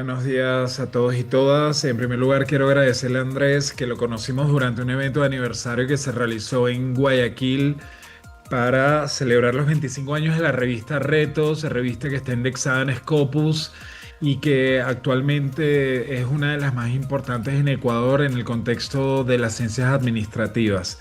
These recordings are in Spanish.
Buenos días a todos y todas. En primer lugar, quiero agradecerle a Andrés, que lo conocimos durante un evento de aniversario que se realizó en Guayaquil para celebrar los 25 años de la revista Retos, revista que está indexada en Scopus y que actualmente es una de las más importantes en Ecuador en el contexto de las ciencias administrativas.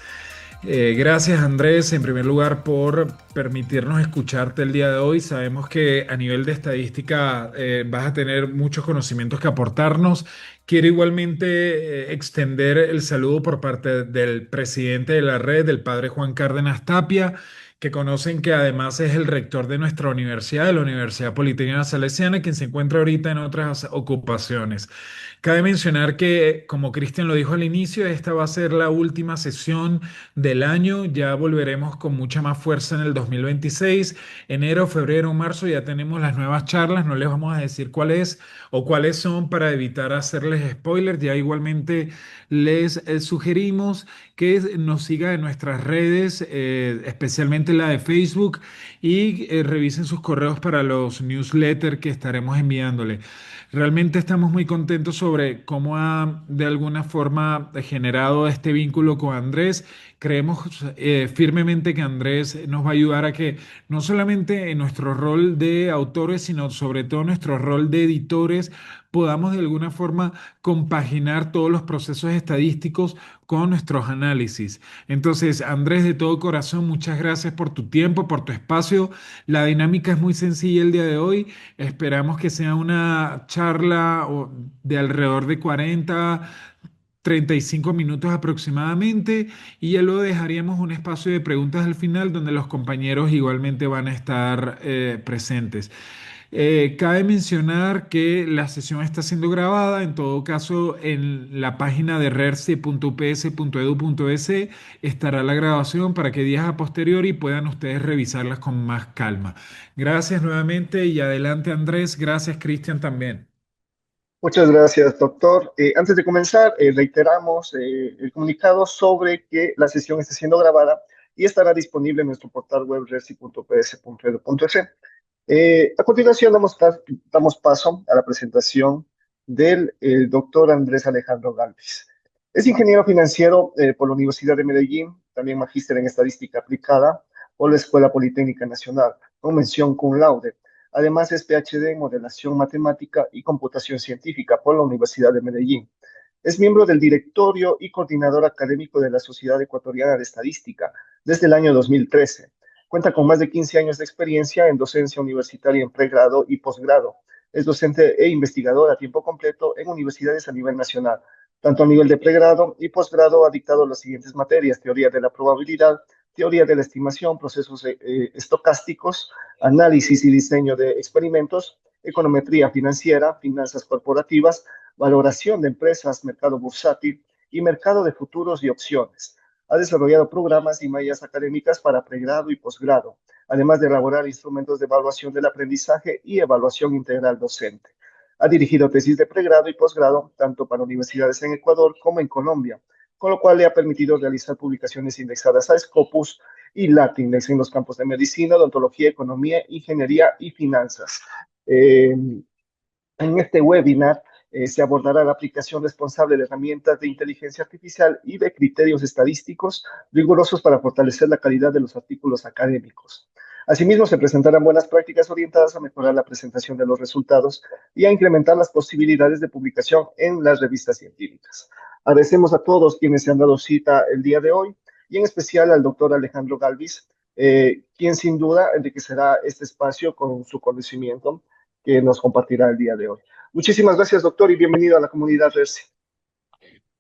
Gracias Andrés, en primer lugar, por permitirnos escucharte el día de hoy. Sabemos que a nivel de estadística vas a tener muchos conocimientos que aportarnos. Quiero igualmente extender el saludo por parte del presidente de la red, del padre Juan Cárdenas Tapia, que conocen que además es el rector de nuestra universidad, de la Universidad Politécnica Salesiana, quien se encuentra ahorita en otras ocupaciones. Cabe mencionar que, como Cristian lo dijo al inicio, esta va a ser la última sesión del año. Ya volveremos con mucha más fuerza en el 2026. Enero, febrero, marzo ya tenemos las nuevas charlas. No les vamos a decir cuál es o cuáles son para evitar hacerles spoilers. Ya igualmente les sugerimos que nos siga en nuestras redes, especialmente la de Facebook, y revisen sus correos para los newsletters que estaremos enviándole. Realmente estamos muy contentos sobre cómo ha de alguna forma generado este vínculo con Andrés. Creemos firmemente que Andrés nos va a ayudar a que no solamente en nuestro rol de autores, sino sobre todo nuestro rol de editores, podamos de alguna forma compaginar todos los procesos estadísticos con nuestros análisis. Entonces, Andrés, de todo corazón, muchas gracias por tu tiempo, por tu espacio. La dinámica es muy sencilla el día de hoy. Esperamos que sea una charla de alrededor de 35 minutos aproximadamente, y ya luego dejaríamos un espacio de preguntas al final donde los compañeros igualmente van a estar presentes. Cabe mencionar que la sesión está siendo grabada. En todo caso, en la página de rerce.ups.edu.es estará la grabación para que días a posteriori puedan ustedes revisarlas con más calma. Gracias nuevamente y adelante Andrés. Gracias Cristian también. Muchas gracias, doctor. Antes de comenzar, reiteramos el comunicado sobre que la sesión está siendo grabada y estará disponible en nuestro portal web resi.ps.edu.es. A continuación, damos paso a la presentación del doctor Andrés Alejandro Galvis. Es ingeniero financiero por la Universidad de Medellín, también magíster en estadística aplicada por la Escuela Politécnica Nacional, con mención cum laude. Además, es PhD en modelación matemática y computación científica por la Universidad de Medellín. Es miembro del directorio y coordinador académico de la Sociedad Ecuatoriana de Estadística desde el año 2013. Cuenta con más de 15 años de experiencia en docencia universitaria en pregrado y posgrado. Es docente e investigador a tiempo completo en universidades a nivel nacional. Tanto a nivel de pregrado y posgrado ha dictado las siguientes materias: teoría de la probabilidad, teoría de la estimación, procesos estocásticos, análisis y diseño de experimentos, econometría financiera, finanzas corporativas, valoración de empresas, mercado bursátil y mercado de futuros y opciones. Ha desarrollado programas y mallas académicas para pregrado y posgrado, además de elaborar instrumentos de evaluación del aprendizaje y evaluación integral docente. Ha dirigido tesis de pregrado y posgrado tanto para universidades en Ecuador como en Colombia, con lo cual le ha permitido realizar publicaciones indexadas a Scopus y Latindex en los campos de medicina, odontología, economía, ingeniería y finanzas. En este webinar se abordará la aplicación responsable de herramientas de inteligencia artificial y de criterios estadísticos rigurosos para fortalecer la calidad de los artículos académicos. Asimismo, se presentarán buenas prácticas orientadas a mejorar la presentación de los resultados y a incrementar las posibilidades de publicación en las revistas científicas. Agradecemos a todos quienes se han dado cita el día de hoy y en especial al doctor Alejandro Galvis, quien sin duda enriquecerá este espacio con su conocimiento que nos compartirá el día de hoy. Muchísimas gracias, doctor, y bienvenido a la comunidad RERSI.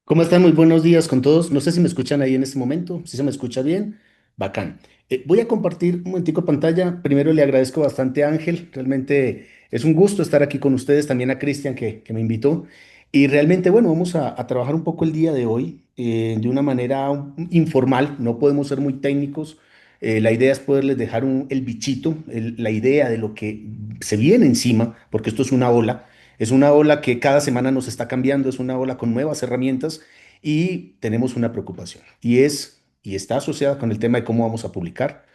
¿Cómo están? Muy buenos días con todos. No sé si me escuchan ahí en este momento. Si se me escucha bien, bacán. Voy a compartir un momentico pantalla. Primero le agradezco bastante a Ángel. Realmente es un gusto estar aquí con ustedes. También a Cristian que me invitó. Y realmente, bueno, vamos a trabajar un poco el día de hoy de una manera informal. No podemos ser muy técnicos. La idea es poderles dejar el bichito, la idea de lo que se viene encima, porque esto es una ola. Es una ola que cada semana nos está cambiando, es una ola con nuevas herramientas y tenemos una preocupación y está asociada con el tema de cómo vamos a publicar,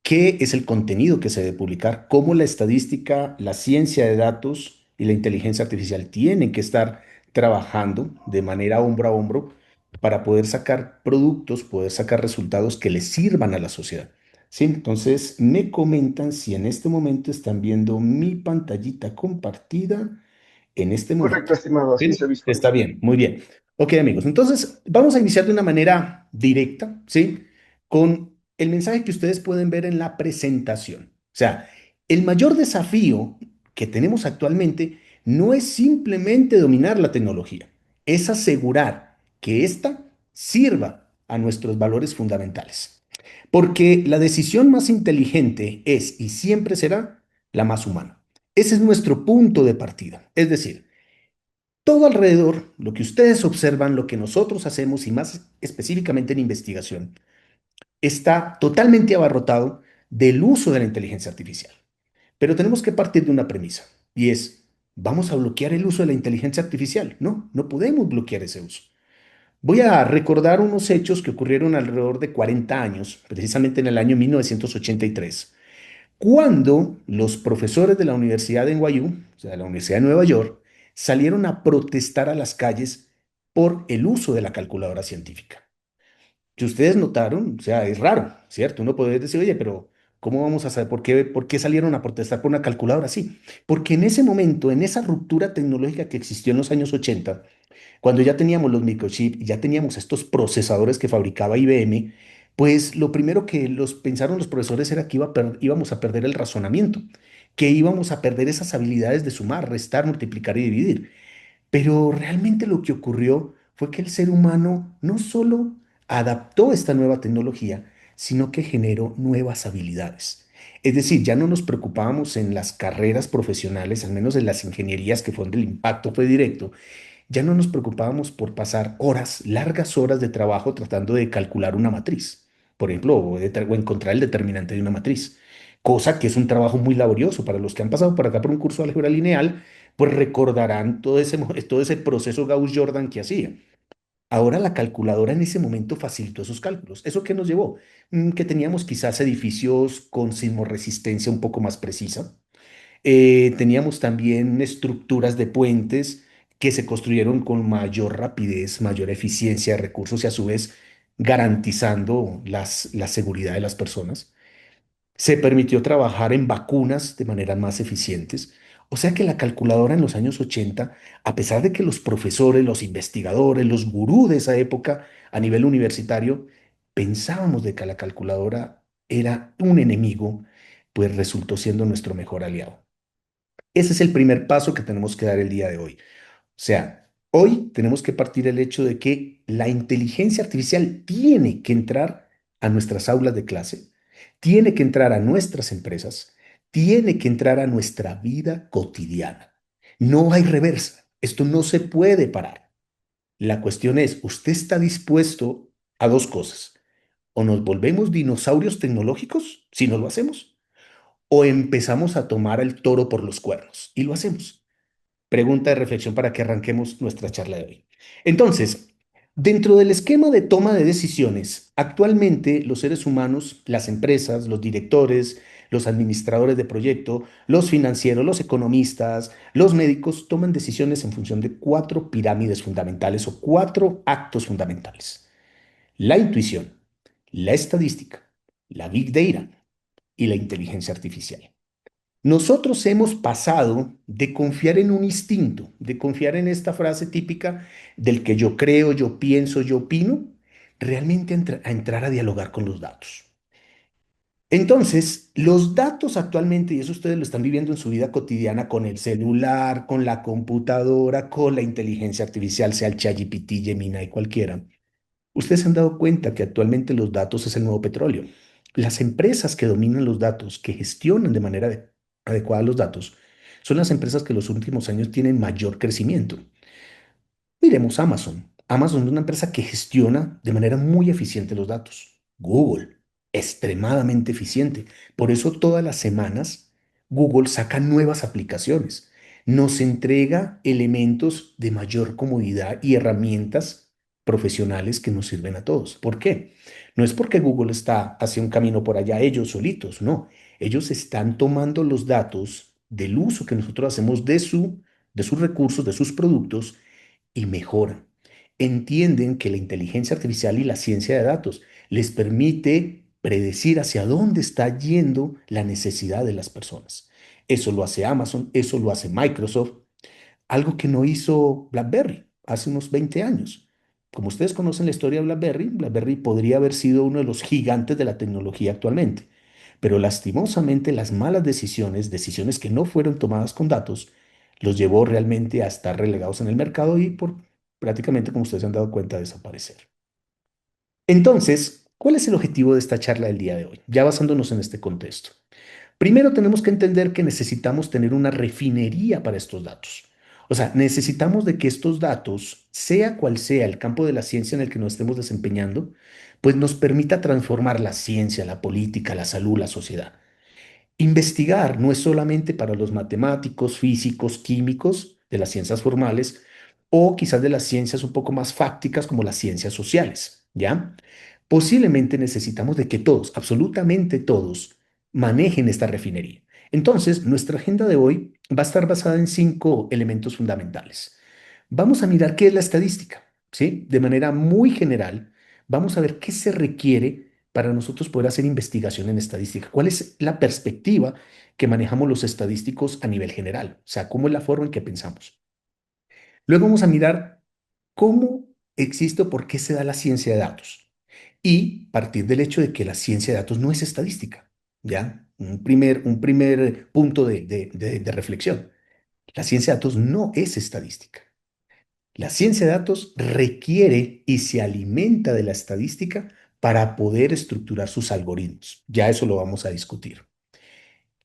qué es el contenido que se debe publicar, cómo la estadística, la ciencia de datos y la inteligencia artificial tienen que estar trabajando de manera hombro a hombro para poder sacar productos, poder sacar resultados que les sirvan a la sociedad. Sí, entonces me comentan si en este momento están viendo mi pantallita compartida en este Correcto, momento. estimado, así se ¿Sí? Está visualiza. bien, muy bien. Ok, amigos, entonces vamos a iniciar de una manera directa, ¿sí? Con el mensaje que ustedes pueden ver en la presentación. O sea, el mayor desafío que tenemos actualmente no es simplemente dominar la tecnología, es asegurar que ésta sirva a nuestros valores fundamentales. Porque la decisión más inteligente es y siempre será la más humana. Ese es nuestro punto de partida. Es decir, todo alrededor, lo que ustedes observan, lo que nosotros hacemos y más específicamente en investigación, está totalmente abarrotado del uso de la inteligencia artificial. Pero tenemos que partir de una premisa y es, ¿vamos a bloquear el uso de la inteligencia artificial? No, no podemos bloquear ese uso. Voy a recordar unos hechos que ocurrieron alrededor de 40 años, precisamente en el año 1983, cuando los profesores de la Universidad de NYU, o sea, de la Universidad de Nueva York, salieron a protestar a las calles por el uso de la calculadora científica. Que ustedes notaron, o sea, es raro, ¿cierto? Uno puede decir, oye, pero ¿cómo vamos a saber por qué salieron a protestar por una calculadora? Sí, porque en ese momento, en esa ruptura tecnológica que existió en los años 80, cuando ya teníamos los microchips y ya teníamos estos procesadores que fabricaba IBM, pues lo primero que pensaron los profesores era que íbamos a perder el razonamiento, que íbamos a perder esas habilidades de sumar, restar, multiplicar y dividir. Pero realmente lo que ocurrió fue que el ser humano no solo adaptó esta nueva tecnología, sino que generó nuevas habilidades. Es decir, ya no nos preocupábamos en las carreras profesionales, al menos en las ingenierías que fue donde el impacto fue directo, ya no nos preocupábamos por pasar horas, largas horas de trabajo tratando de calcular una matriz, por ejemplo, o encontrar el determinante de una matriz, cosa que es un trabajo muy laborioso. Para los que han pasado por acá por un curso de álgebra lineal, pues recordarán todo ese proceso Gauss-Jordan que hacía. Ahora la calculadora en ese momento facilitó esos cálculos. ¿Eso qué nos llevó? Que teníamos quizás edificios con sismorresistencia un poco más precisa. Teníamos también estructuras de puentes que se construyeron con mayor rapidez, mayor eficiencia de recursos y a su vez garantizando la seguridad de las personas. Se permitió trabajar en vacunas de maneras más eficientes. O sea que la calculadora en los años 80, a pesar de que los profesores, los investigadores, los gurús de esa época a nivel universitario pensábamos de que la calculadora era un enemigo, pues resultó siendo nuestro mejor aliado. Ese es el primer paso que tenemos que dar el día de hoy. O sea, hoy tenemos que partir del hecho de que la inteligencia artificial tiene que entrar a nuestras aulas de clase, tiene que entrar a nuestras empresas, tiene que entrar a nuestra vida cotidiana. No hay reversa. Esto no se puede parar. La cuestión es, ¿usted está dispuesto a dos cosas? O nos volvemos dinosaurios tecnológicos, si no lo hacemos, o empezamos a tomar el toro por los cuernos, y lo hacemos. Pregunta de reflexión para que arranquemos nuestra charla de hoy. Entonces, dentro del esquema de toma de decisiones, actualmente los seres humanos, las empresas, los directores, los administradores de proyecto, los financieros, los economistas, los médicos toman decisiones en función de cuatro pirámides fundamentales o cuatro actos fundamentales. La intuición, la estadística, la big data y la inteligencia artificial. Nosotros hemos pasado de confiar en un instinto, de confiar en esta frase típica del que yo creo, yo pienso, yo opino, realmente a entrar a dialogar con los datos. Entonces, los datos actualmente, y eso ustedes lo están viviendo en su vida cotidiana con el celular, con la computadora, con la inteligencia artificial, sea el ChatGPT, Gemini, cualquiera. Ustedes se han dado cuenta que actualmente los datos es el nuevo petróleo. Las empresas que dominan los datos, que gestionan de manera adecuada los datos, son las empresas que en los últimos años tienen mayor crecimiento. Miremos Amazon. Amazon es una empresa que gestiona de manera muy eficiente los datos. Google, extremadamente eficiente. Por eso todas las semanas Google saca nuevas aplicaciones. Nos entrega elementos de mayor comodidad y herramientas profesionales que nos sirven a todos. ¿Por qué? No es porque Google está hacia un camino por allá ellos solitos, no. Ellos están tomando los datos del uso que nosotros hacemos de su de sus recursos, de sus productos y mejoran. Entienden que la inteligencia artificial y la ciencia de datos les permite predecir hacia dónde está yendo la necesidad de las personas. Eso lo hace Amazon, eso lo hace Microsoft, algo que no hizo BlackBerry hace unos 20 años. Como ustedes conocen la historia de BlackBerry, BlackBerry podría haber sido uno de los gigantes de la tecnología actualmente, pero lastimosamente las malas decisiones, decisiones que no fueron tomadas con datos, los llevó realmente a estar relegados en el mercado y por prácticamente, como ustedes se han dado cuenta, desaparecer. Entonces, ¿cuál es el objetivo de esta charla del día de hoy? Ya basándonos en este contexto. Primero tenemos que entender que necesitamos tener una refinería para estos datos. O sea, necesitamos de que estos datos, sea cual sea el campo de la ciencia en el que nos estemos desempeñando, pues nos permita transformar la ciencia, la política, la salud, la sociedad. Investigar no es solamente para los matemáticos, físicos, químicos de las ciencias formales o quizás de las ciencias un poco más fácticas como las ciencias sociales, ¿ya? Posiblemente necesitamos de que todos, absolutamente todos, manejen esta refinería. Entonces, nuestra agenda de hoy va a estar basada en 5 elementos fundamentales. Vamos a mirar qué es la estadística, ¿sí? De manera muy general, vamos a ver qué se requiere para nosotros poder hacer investigación en estadística. ¿Cuál es la perspectiva que manejamos los estadísticos a nivel general? O sea, ¿cómo es la forma en que pensamos? Luego vamos a mirar cómo existe o por qué se da la ciencia de datos y partir del hecho de que la ciencia de datos no es estadística, ¿ya? Un primer punto de reflexión. La ciencia de datos no es estadística. La ciencia de datos requiere y se alimenta de la estadística para poder estructurar sus algoritmos. Ya eso lo vamos a discutir.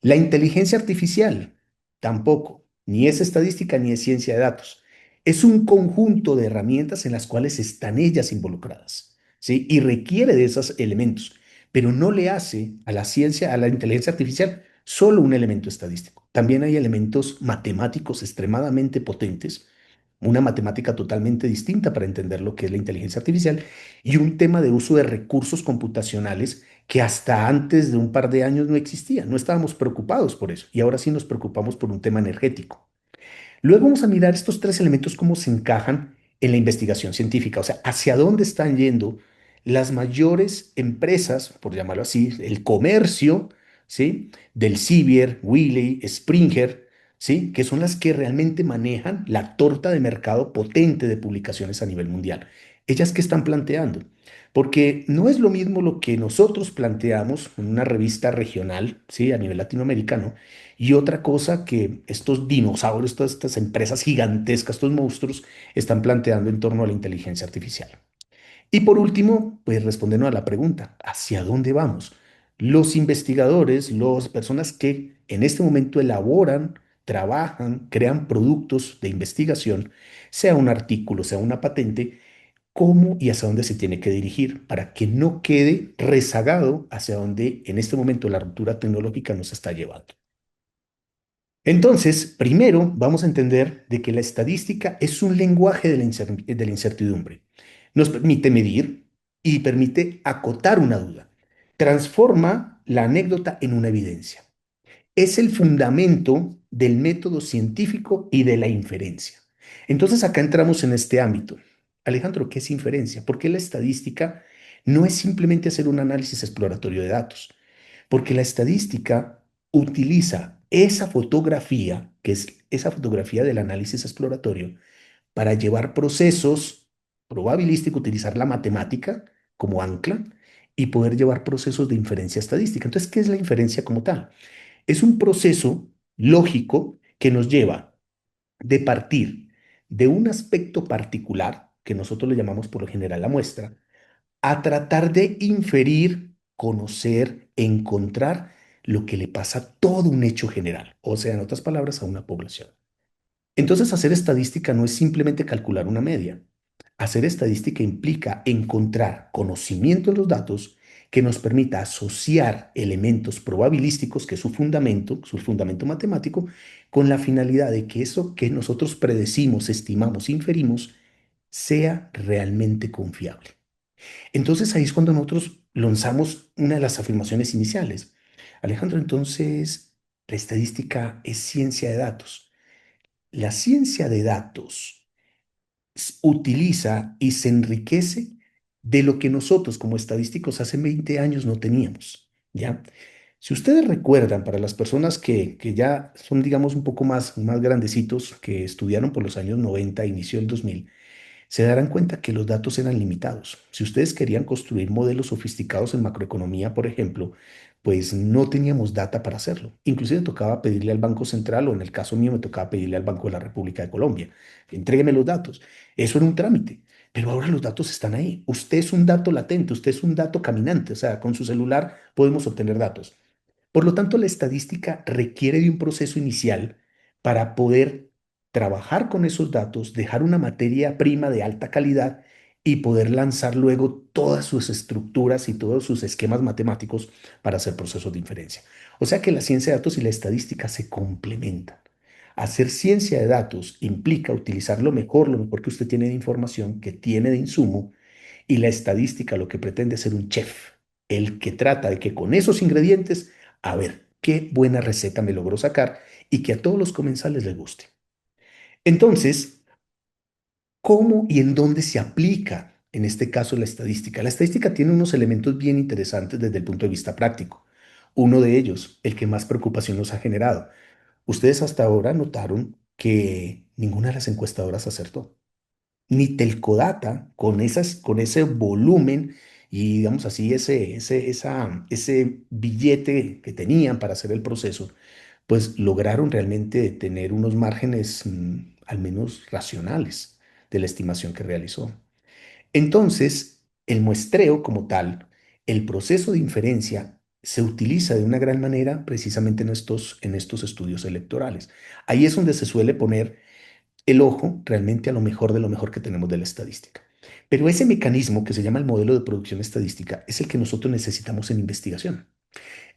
La inteligencia artificial tampoco, ni es estadística ni es ciencia de datos. Es un conjunto de herramientas en las cuales están ellas involucradas, ¿sí? Y requiere de esos elementos, pero no le hace a la ciencia, a la inteligencia artificial, solo un elemento estadístico. También hay elementos matemáticos extremadamente potentes, una matemática totalmente distinta para entender lo que es la inteligencia artificial y un tema de uso de recursos computacionales que hasta antes de un par de años no existía. No estábamos preocupados por eso y ahora sí nos preocupamos por un tema energético. Luego vamos a mirar estos 3 elementos, cómo se encajan en la investigación científica, o sea, hacia dónde están yendo las mayores empresas, por llamarlo así, el comercio, ¿sí? Del Civier, Wiley, Springer, ¿sí? Que son las que realmente manejan la torta de mercado potente de publicaciones a nivel mundial. ¿Ellas qué están planteando? Porque no es lo mismo lo que nosotros planteamos en una revista regional, ¿sí? A nivel latinoamericano, y otra cosa que estos dinosaurios, todas estas empresas gigantescas, estos monstruos, están planteando en torno a la inteligencia artificial. Y por último, pues respondiendo a la pregunta, ¿hacia dónde vamos? Los investigadores, las personas que en este momento elaboran, trabajan, crean productos de investigación, sea un artículo, sea una patente, cómo y hacia dónde se tiene que dirigir para que no quede rezagado hacia donde en este momento la ruptura tecnológica nos está llevando. Entonces, primero vamos a entender de que la estadística es un lenguaje de la incertidumbre. Nos permite medir y permite acotar una duda. Transforma la anécdota en una evidencia. Es el fundamento del método científico y de la inferencia. Entonces, acá entramos en este ámbito. Alejandro, ¿qué es inferencia? Porque la estadística no es simplemente hacer un análisis exploratorio de datos, porque la estadística utiliza esa fotografía, que es esa fotografía del análisis exploratorio, para llevar procesos probabilísticos, utilizar la matemática como ancla y poder llevar procesos de inferencia estadística. Entonces, ¿qué es la inferencia como tal? Es un proceso lógico que nos lleva de partir de un aspecto particular, que nosotros le llamamos por lo general la muestra, a tratar de inferir, conocer, encontrar lo que le pasa a todo un hecho general, o sea, en otras palabras, a una población. Entonces, hacer estadística no es simplemente calcular una media. Hacer estadística implica encontrar conocimiento en los datos que nos permita asociar elementos probabilísticos, que es su fundamento matemático, con la finalidad de que eso que nosotros predecimos, estimamos, inferimos, sea realmente confiable. Entonces ahí es cuando nosotros lanzamos una de las afirmaciones iniciales. Alejandro, entonces, la estadística es ciencia de datos. la ciencia de datos utiliza y se enriquece de lo que nosotros como estadísticos hace 20 años no teníamos, ¿ya? Si ustedes recuerdan, para las personas que ya son, digamos, un poco más grandecitos, que estudiaron por los años 90, inicio del 2000, se darán cuenta que los datos eran limitados. Si ustedes querían construir modelos sofisticados en macroeconomía, por ejemplo, pues no teníamos data para hacerlo. Inclusive tocaba pedirle al Banco Central, o en el caso mío me tocaba pedirle al Banco de la República de Colombia, entrégueme los datos. Eso era un trámite, pero ahora los datos están ahí. Usted es un dato latente, usted es un dato caminante, o sea, con su celular podemos obtener datos. Por lo tanto, la estadística requiere de un proceso inicial para poder trabajar con esos datos, dejar una materia prima de alta calidad y poder lanzar luego todas sus estructuras y todos sus esquemas matemáticos para hacer procesos de inferencia. O sea que la ciencia de datos y la estadística se complementan. Hacer ciencia de datos implica utilizar lo mejor que usted tiene de información, que tiene de insumo, y la estadística lo que pretende es ser un chef, el que trata de que con esos ingredientes, a ver, qué buena receta me logró sacar y que a todos los comensales les guste. Entonces, ¿cómo y en dónde se aplica en este caso la estadística? La estadística tiene unos elementos bien interesantes desde el punto de vista práctico. Uno de ellos, el que más preocupación nos ha generado. Ustedes hasta ahora notaron que ninguna de las encuestadoras acertó, ni Telcodata con ese volumen y, digamos así, ese billete que tenían para hacer el proceso, pues lograron realmente tener unos márgenes al menos racionales de la estimación que realizó. Entonces, el muestreo como tal, el proceso de inferencia, se utiliza de una gran manera precisamente en estos estudios electorales. Ahí es donde se suele poner el ojo realmente a lo mejor de lo mejor que tenemos de la estadística. Pero ese mecanismo que se llama el modelo de producción estadística es el que nosotros necesitamos en investigación.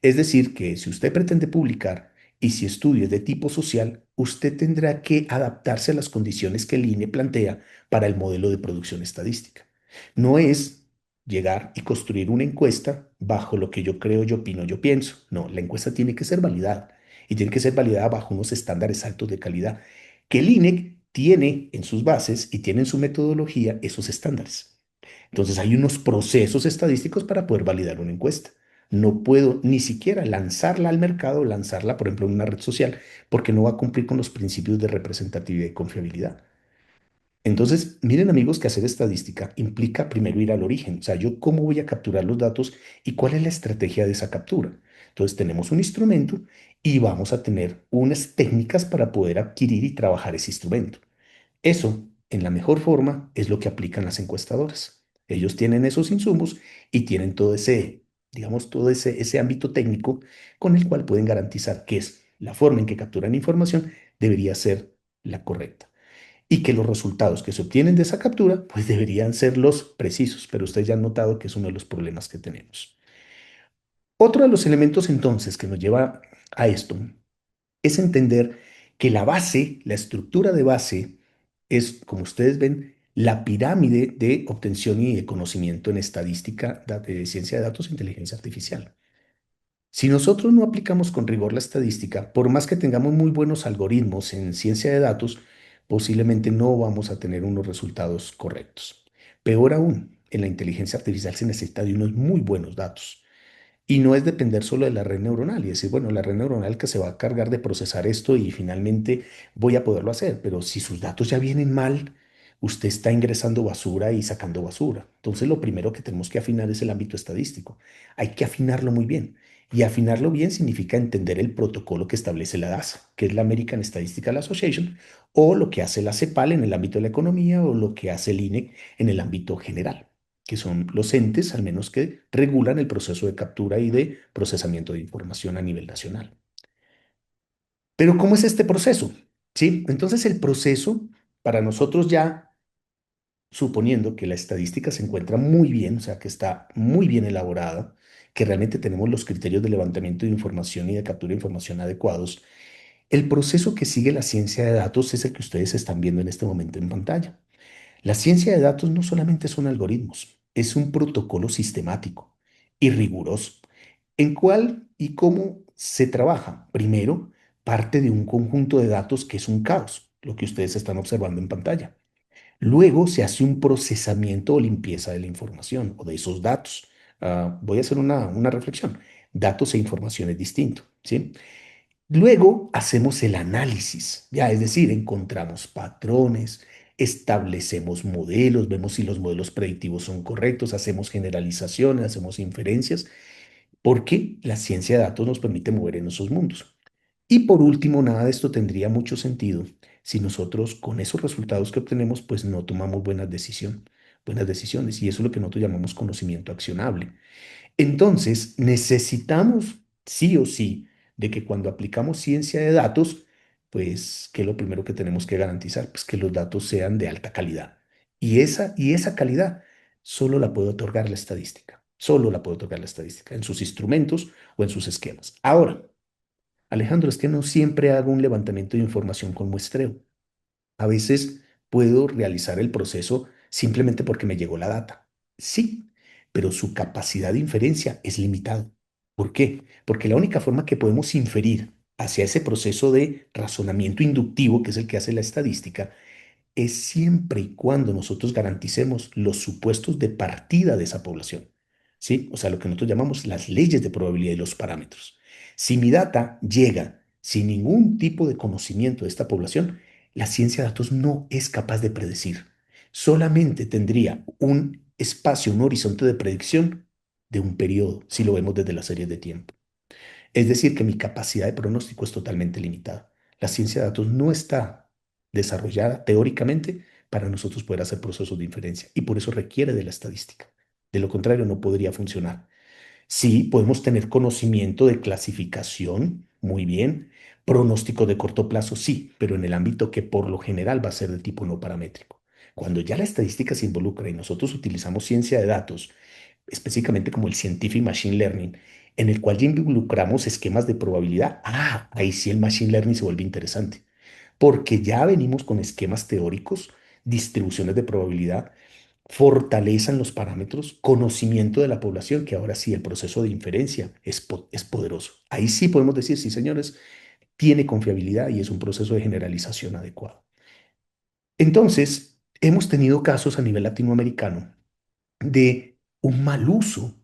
Es decir, que si usted pretende publicar y si estudia de tipo social, usted tendrá que adaptarse a las condiciones que el INE plantea para el modelo de producción estadística. No es llegar y construir una encuesta bajo lo que yo creo, yo opino, yo pienso. No, la encuesta tiene que ser validada y tiene que ser validada bajo unos estándares altos de calidad que el INE tiene en sus bases y tiene en su metodología esos estándares. Entonces hay unos procesos estadísticos para poder validar una encuesta. No puedo ni siquiera lanzarla al mercado, lanzarla, por ejemplo, en una red social, porque no va a cumplir con los principios de representatividad y confiabilidad. Entonces, miren amigos, que hacer estadística implica primero ir al origen, o sea, yo cómo voy a capturar los datos y cuál es la estrategia de esa captura. Entonces, tenemos un instrumento y vamos a tener unas técnicas para poder adquirir y trabajar ese instrumento. Eso, en la mejor forma, es lo que aplican las encuestadoras. Ellos tienen esos insumos y tienen todo ese, digamos, todo ese ámbito técnico con el cual pueden garantizar que es la forma en que capturan información debería ser la correcta y que los resultados que se obtienen de esa captura pues deberían ser los precisos, pero ustedes ya han notado que es uno de los problemas que tenemos. Otro de los elementos entonces que nos lleva a esto es entender que la base, la estructura de base, es, como ustedes ven, la pirámide de obtención y de conocimiento en estadística, de ciencia de datos e inteligencia artificial. Si nosotros no aplicamos con rigor la estadística, por más que tengamos muy buenos algoritmos en ciencia de datos, posiblemente no vamos a tener unos resultados correctos. Peor aún, en la inteligencia artificial se necesita de unos muy buenos datos. Y no es depender solo de la red neuronal y decir, bueno, la red neuronal que se va a cargar de procesar esto y finalmente voy a poderlo hacer. Pero si sus datos ya vienen mal, usted está ingresando basura y sacando basura. Entonces, lo primero que tenemos que afinar es el ámbito estadístico. Hay que afinarlo muy bien. Y afinarlo bien significa entender el protocolo que establece la DASA, que es la American Statistical Association, o lo que hace la CEPAL en el ámbito de la economía, o lo que hace el INE en el ámbito general, que son los entes, al menos, que regulan el proceso de captura y de procesamiento de información a nivel nacional. Pero ¿cómo es este proceso? ¿Sí? Entonces el proceso, para nosotros ya, suponiendo que la estadística se encuentra muy bien, o sea, que está muy bien elaborada, que realmente tenemos los criterios de levantamiento de información y de captura de información adecuados, el proceso que sigue la ciencia de datos es el que ustedes están viendo en este momento en pantalla. La ciencia de datos no solamente son algoritmos, es un protocolo sistemático y riguroso. ¿En cuál y cómo se trabaja? Primero, parte de un conjunto de datos que es un caos. lo que ustedes están observando en pantalla. Luego se hace un procesamiento o limpieza de la información o de esos datos. Voy a hacer una reflexión. Datos e información es distinto, ¿sí? Luego hacemos el análisis, ya, es decir, encontramos patrones, establecemos modelos, vemos si los modelos predictivos son correctos, hacemos generalizaciones, hacemos inferencias, porque la ciencia de datos nos permite mover en esos mundos. Y por último, nada de esto tendría mucho sentido si nosotros con esos resultados que obtenemos, pues no tomamos buenas decisiones, y eso es lo que nosotros llamamos conocimiento accionable. Entonces, necesitamos sí o sí de que cuando aplicamos ciencia de datos, pues, ¿qué es lo primero que tenemos que garantizar? Pues que los datos sean de alta calidad. Y esa calidad solo la puede otorgar la estadística. Solo la puede otorgar la estadística en sus instrumentos o en sus esquemas. Ahora, Alejandro, es que no siempre hago un levantamiento de información con muestreo. A veces puedo realizar el proceso simplemente porque me llegó la data. Sí, pero su capacidad de inferencia es limitada. ¿Por qué? Porque la única forma que podemos inferir hacia ese proceso de razonamiento inductivo, que es el que hace la estadística, es siempre y cuando nosotros garanticemos los supuestos de partida de esa población, ¿sí? O sea, lo que nosotros llamamos las leyes de probabilidad y los parámetros. Si mi data llega sin ningún tipo de conocimiento de esta población, la ciencia de datos no es capaz de predecir. Solamente tendría un espacio, un horizonte de predicción de un periodo, si lo vemos desde las series de tiempo. Es decir, que mi capacidad de pronóstico es totalmente limitada. La ciencia de datos no está desarrollada teóricamente para nosotros poder hacer procesos de inferencia, y por eso requiere de la estadística. De lo contrario, no podría funcionar. Sí, podemos tener conocimiento de clasificación, muy bien. Pronóstico de corto plazo, sí, pero en el ámbito que por lo general va a ser de tipo no paramétrico. Cuando ya la estadística se involucra y nosotros utilizamos ciencia de datos, específicamente como el Scientific Machine Learning, en el cual ya involucramos esquemas de probabilidad, ahí sí el Machine Learning se vuelve interesante, porque ya venimos con esquemas teóricos, distribuciones de probabilidad, fortaleza en los parámetros, conocimiento de la población, que ahora sí el proceso de inferencia es poderoso. Ahí sí podemos decir, sí, señores, tiene confiabilidad y es un proceso de generalización adecuado. Entonces, hemos tenido casos a nivel latinoamericano de un mal uso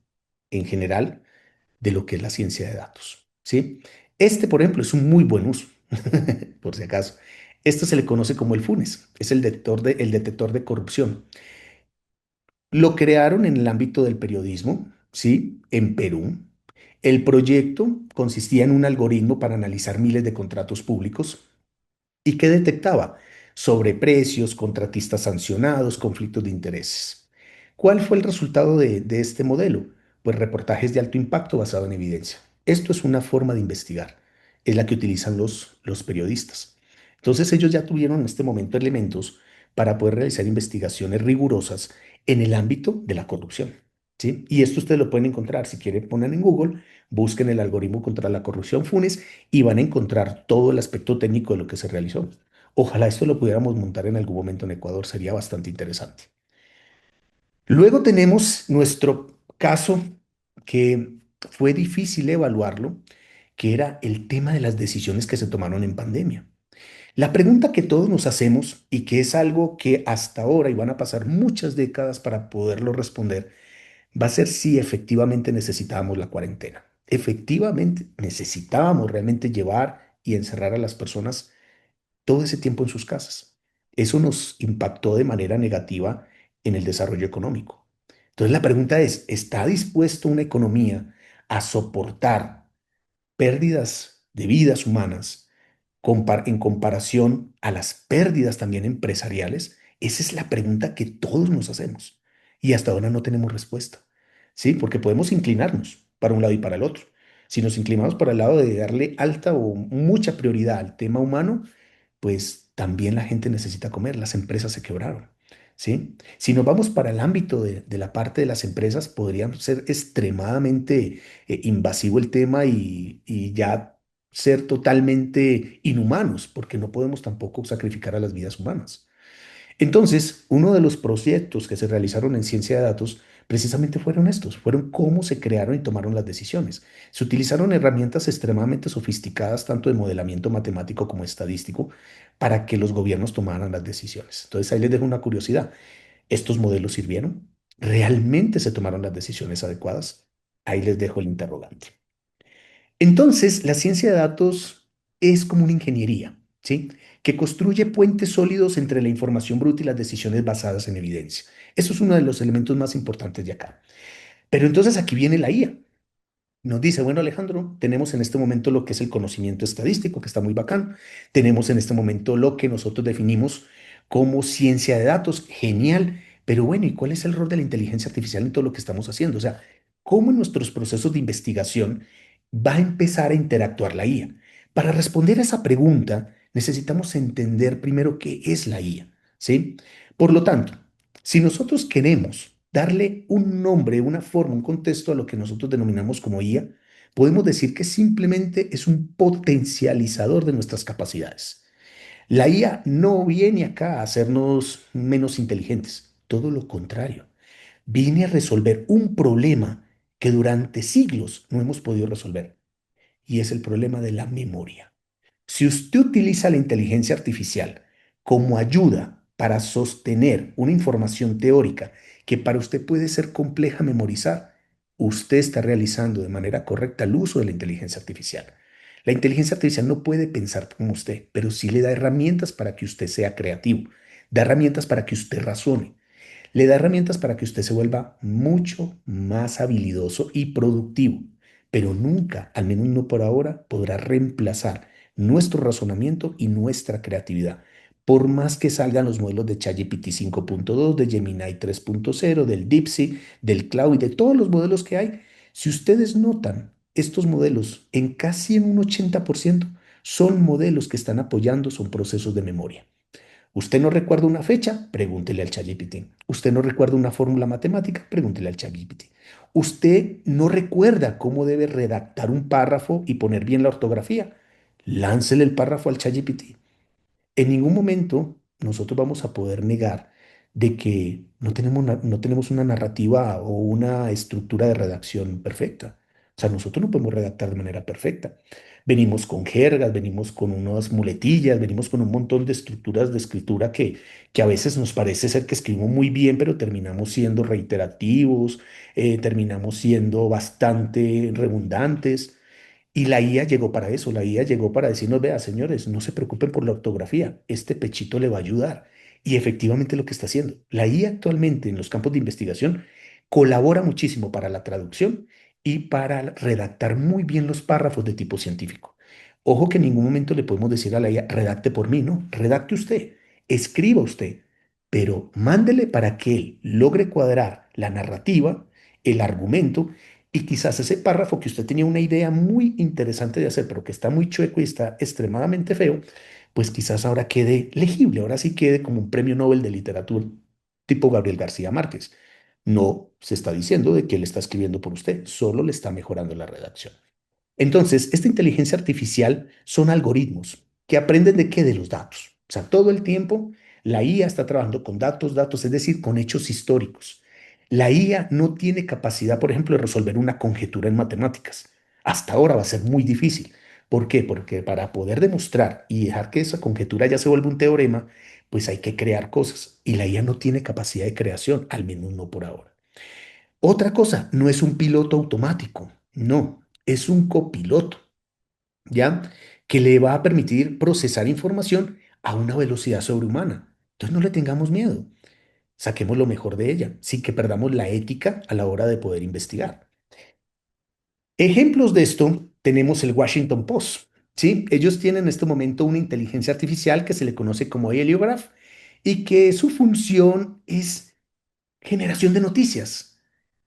en general de lo que es la ciencia de datos, ¿sí? Este, por ejemplo, es un muy buen uso, por si acaso. Esto se le conoce como el FUNES, es el detector de corrupción. Lo crearon en el ámbito del periodismo, ¿sí? En Perú. El proyecto consistía en un algoritmo para analizar miles de contratos públicos y que detectaba sobreprecios, contratistas sancionados, conflictos de intereses. ¿Cuál fue el resultado de este modelo? Pues reportajes de alto impacto basado en evidencia. Esto es una forma de investigar, es la que utilizan los periodistas. Entonces ellos ya tuvieron en este momento elementos para poder realizar investigaciones rigurosas en el ámbito de la corrupción, ¿sí? Y esto ustedes lo pueden encontrar, si quieren ponen en Google, busquen el algoritmo contra la corrupción FUNES y van a encontrar todo el aspecto técnico de lo que se realizó. Ojalá esto lo pudiéramos montar en algún momento en Ecuador, sería bastante interesante. Luego tenemos nuestro caso que fue difícil evaluarlo, que era el tema de las decisiones que se tomaron en pandemia. La pregunta que todos nos hacemos y que es algo que hasta ahora, y van a pasar muchas décadas para poderlo responder, va a ser si efectivamente necesitábamos la cuarentena. Efectivamente necesitábamos realmente llevar y encerrar a las personas todo ese tiempo en sus casas. Eso nos impactó de manera negativa en el desarrollo económico. Entonces la pregunta es, ¿está dispuesto una economía a soportar pérdidas de vidas humanas en comparación a las pérdidas también empresariales? Esa es la pregunta que todos nos hacemos y hasta ahora no tenemos respuesta, ¿sí? Porque podemos inclinarnos para un lado y para el otro. Si nos inclinamos para el lado de darle alta o mucha prioridad al tema humano, pues también la gente necesita comer, las empresas se quebraron, ¿sí? Si nos vamos para el ámbito de la parte de las empresas, podría ser extremadamente invasivo el tema y ya ser totalmente inhumanos, porque no podemos tampoco sacrificar a las vidas humanas. Entonces, uno de los proyectos que se realizaron en ciencia de datos, precisamente fueron estos, fueron cómo se crearon y tomaron las decisiones. Se utilizaron herramientas extremadamente sofisticadas, tanto de modelamiento matemático como estadístico, para que los gobiernos tomaran las decisiones. Entonces ahí les dejo una curiosidad. ¿Estos modelos sirvieron? ¿Realmente se tomaron las decisiones adecuadas? Ahí les dejo el interrogante. Entonces, la ciencia de datos es como una ingeniería, ¿sí? Que construye puentes sólidos entre la información bruta y las decisiones basadas en evidencia. Eso es uno de los elementos más importantes de acá. Pero entonces aquí viene la IA. Nos dice, bueno, Alejandro, tenemos en este momento lo que es el conocimiento estadístico, que está muy bacán. Tenemos en este momento lo que nosotros definimos como ciencia de datos, genial. Pero bueno, ¿y cuál es el rol de la inteligencia artificial en todo lo que estamos haciendo? O sea, ¿cómo en nuestros procesos de investigación va a empezar a interactuar la IA? Para responder a esa pregunta, necesitamos entender primero qué es la IA, ¿sí? Por lo tanto, si nosotros queremos darle un nombre, una forma, un contexto a lo que nosotros denominamos como IA, podemos decir que simplemente es un potencializador de nuestras capacidades. La IA no viene acá a hacernos menos inteligentes, todo lo contrario, viene a resolver un problema que durante siglos no hemos podido resolver, y es el problema de la memoria. Si usted utiliza la inteligencia artificial como ayuda para sostener una información teórica que para usted puede ser compleja memorizar, usted está realizando de manera correcta el uso de la inteligencia artificial. La inteligencia artificial no puede pensar como usted, pero sí le da herramientas para que usted sea creativo, da herramientas para que usted razone, le da herramientas para que usted se vuelva mucho más habilidoso y productivo, pero nunca, al menos no por ahora, podrá reemplazar nuestro razonamiento y nuestra creatividad. Por más que salgan los modelos de ChatGPT 5.2, de Gemini 3.0, del DeepSeek, del Cloud y de todos los modelos que hay, si ustedes notan, estos modelos en casi en un 80% son modelos que están apoyando son procesos de memoria. Usted no recuerda una fecha, pregúntele al ChatGPT. Usted no recuerda una fórmula matemática, pregúntele al ChatGPT. Usted no recuerda cómo debe redactar un párrafo y poner bien la ortografía, láncele el párrafo al ChatGPT. En ningún momento nosotros vamos a poder negar de que no tenemos una narrativa o una estructura de redacción perfecta. O sea, nosotros no podemos redactar de manera perfecta. Venimos con jergas, venimos con unas muletillas, venimos con un montón de estructuras de escritura que a veces nos parece ser que escribimos muy bien, pero terminamos siendo reiterativos, terminamos siendo bastante redundantes. Y la IA llegó para eso, la IA llegó para decirnos, vea, señores, no se preocupen por la ortografía, este pechito le va a ayudar. Y efectivamente lo que está haciendo. La IA actualmente en los campos de investigación colabora muchísimo para la traducción y para redactar muy bien los párrafos de tipo científico. Ojo que en ningún momento le podemos decir a la IA, redacte por mí, no, redacte usted, escriba usted, pero mándele para que él logre cuadrar la narrativa, el argumento y quizás ese párrafo que usted tenía una idea muy interesante de hacer, pero que está muy chueco y está extremadamente feo, pues quizás ahora quede legible, ahora sí quede como un premio Nobel de literatura tipo Gabriel García Márquez. No se está diciendo de que él está escribiendo por usted, solo le está mejorando la redacción. Entonces, esta inteligencia artificial son algoritmos que aprenden de qué, de los datos. O sea, todo el tiempo la IA está trabajando con datos, es decir, con hechos históricos. La IA no tiene capacidad, por ejemplo, de resolver una conjetura en matemáticas. Hasta ahora va a ser muy difícil. ¿Por qué? Porque para poder demostrar y dejar que esa conjetura ya se vuelva un teorema, pues hay que crear cosas. Y la IA no tiene capacidad de creación, al menos no por ahora. Otra cosa, no es un piloto automático, no, es un copiloto, ¿ya? Que le va a permitir procesar información a una velocidad sobrehumana. Entonces no le tengamos miedo, saquemos lo mejor de ella, sin que perdamos la ética a la hora de poder investigar. Ejemplos de esto tenemos el Washington Post, ¿sí? Ellos tienen en este momento una inteligencia artificial que se le conoce como Heliograph y que su función es generación de noticias.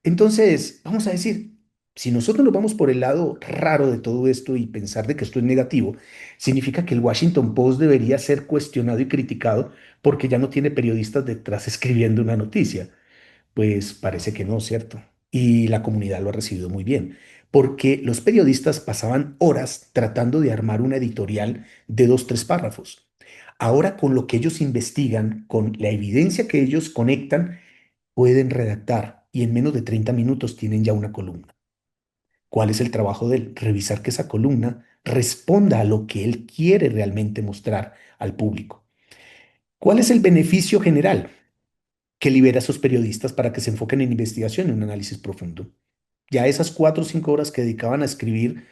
Entonces, vamos a decir, si nosotros nos vamos por el lado raro de todo esto y pensar de que esto es negativo, significa que el Washington Post debería ser cuestionado y criticado porque ya no tiene periodistas detrás escribiendo una noticia. Pues parece que no, ¿cierto? Y la comunidad lo ha recibido muy bien, porque los periodistas pasaban horas tratando de armar una editorial de dos, tres párrafos. Ahora con lo que ellos investigan, con la evidencia que ellos conectan, pueden redactar y en menos de 30 minutos tienen ya una columna. ¿Cuál es el trabajo de él? Revisar que esa columna responda a lo que él quiere realmente mostrar al público. ¿Cuál es el beneficio general? Que libera a esos periodistas para que se enfoquen en investigación y un análisis profundo. Ya esas 4 o 5 horas que dedicaban a escribir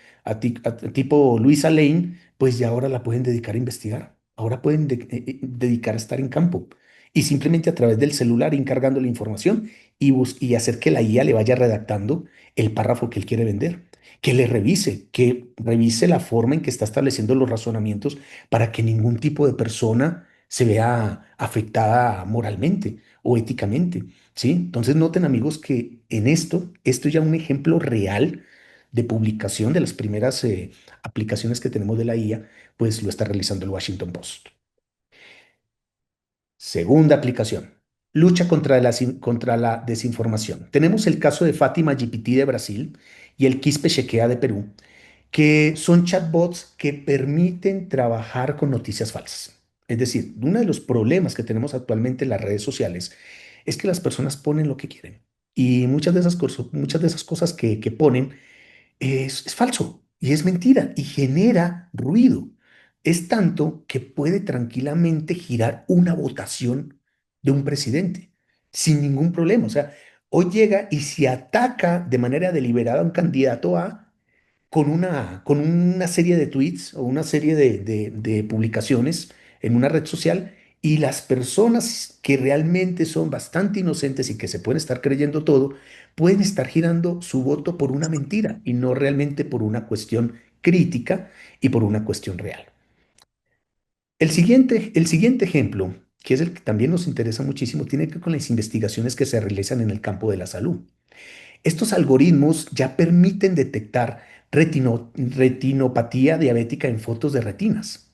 tipo Luisa Lane, pues ya ahora la pueden dedicar a investigar. Ahora pueden dedicar a estar en campo y simplemente a través del celular ir cargando la información y hacer que la IA le vaya redactando el párrafo que él quiere vender, que revise la forma en que está estableciendo los razonamientos para que ningún tipo de persona se vea afectada moralmente o éticamente. ¿Sí? Entonces noten amigos que en esto es ya un ejemplo real de publicación de las primeras aplicaciones que tenemos de la IA, pues lo está realizando el Washington Post. Segunda aplicación, lucha contra la desinformación. Tenemos el caso de Fátima GPT de Brasil y el Quispe Chequea de Perú, que son chatbots que permiten trabajar con noticias falsas. Es decir, uno de los problemas que tenemos actualmente en las redes sociales es que las personas ponen lo que quieren y muchas de esas cosas que ponen es falso y es mentira y genera ruido. Es tanto que puede tranquilamente girar una votación de un presidente sin ningún problema. O sea, hoy llega y se ataca de manera deliberada a un candidato A con una serie de tweets o una serie de publicaciones en una red social y las personas que realmente son bastante inocentes y que se pueden estar creyendo todo, pueden estar girando su voto por una mentira y no realmente por una cuestión crítica y por una cuestión real. El siguiente ejemplo, que es el que también nos interesa muchísimo, tiene que ver con las investigaciones que se realizan en el campo de la salud. Estos algoritmos ya permiten detectar retinopatía diabética en fotos de retinas,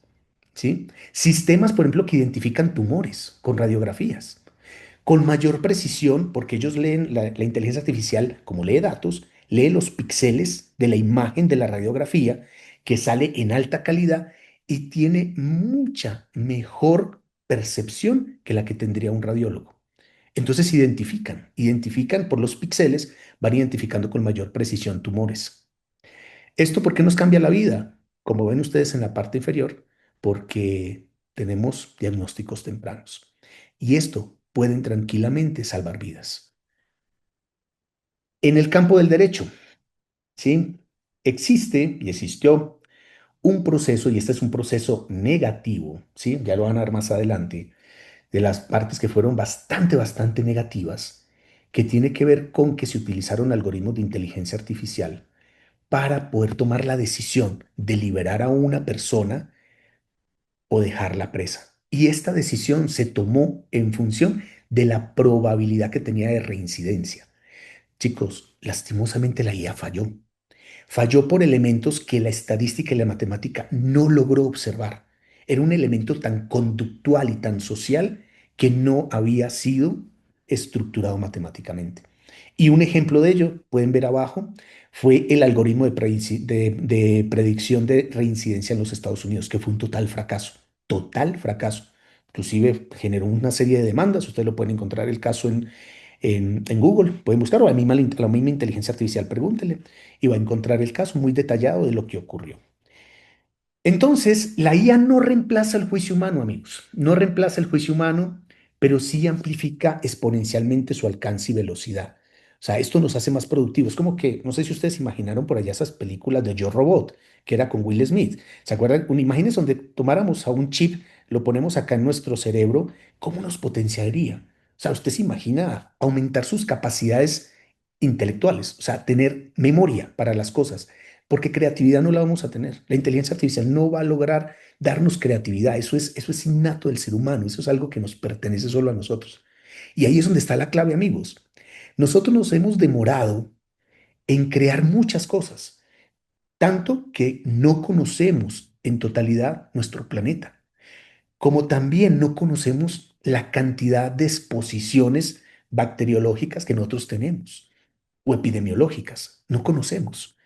¿sí? Sistemas, por ejemplo, que identifican tumores con radiografías, con mayor precisión, porque ellos leen la inteligencia artificial, como lee datos, lee los píxeles de la imagen de la radiografía que sale en alta calidad y tiene mucha mejor percepción que la que tendría un radiólogo. Entonces identifican por los píxeles, van identificando con mayor precisión tumores. ¿Esto por qué nos cambia la vida? Como ven ustedes en la parte inferior, porque tenemos diagnósticos tempranos. Y esto pueden tranquilamente salvar vidas. En el campo del derecho, ¿sí? Existe y existió un proceso, y este es un proceso negativo, ¿sí? Ya lo van a ver más adelante, de las partes que fueron bastante negativas, que tiene que ver con que se utilizaron algoritmos de inteligencia artificial para poder tomar la decisión de liberar a una persona o dejarla presa. Y esta decisión se tomó en función de la probabilidad que tenía de reincidencia. Chicos, lastimosamente la IA falló. Falló por elementos que la estadística y la matemática no logró observar. Era un elemento tan conductual y tan social que no había sido estructurado matemáticamente. Y un ejemplo de ello, pueden ver abajo, fue el algoritmo de predicción de reincidencia en los Estados Unidos, que fue un total fracaso, total fracaso. Inclusive generó una serie de demandas, ustedes lo pueden encontrar el caso en Google, pueden buscarlo, a la misma inteligencia artificial, pregúntele, y va a encontrar el caso muy detallado de lo que ocurrió. Entonces, la IA no reemplaza el juicio humano, amigos, no reemplaza el juicio humano, pero sí amplifica exponencialmente su alcance y velocidad. O sea, esto nos hace más productivos. Como que, no sé si ustedes imaginaron por allá esas películas de Yo Robot, que era con Will Smith. ¿Se acuerdan? Imagínense donde tomáramos a un chip, lo ponemos acá en nuestro cerebro, ¿cómo nos potenciaría? O sea, usted se imagina aumentar sus capacidades intelectuales, o sea, tener memoria para las cosas, porque creatividad no la vamos a tener. La inteligencia artificial no va a lograr darnos creatividad. Eso es innato del ser humano, eso es algo que nos pertenece solo a nosotros. Y ahí es donde está la clave, amigos. Nosotros nos hemos demorado en crear muchas cosas, tanto que no conocemos en totalidad nuestro planeta, como también no conocemos la cantidad de exposiciones bacteriológicas que nosotros tenemos o epidemiológicas. No conocemos.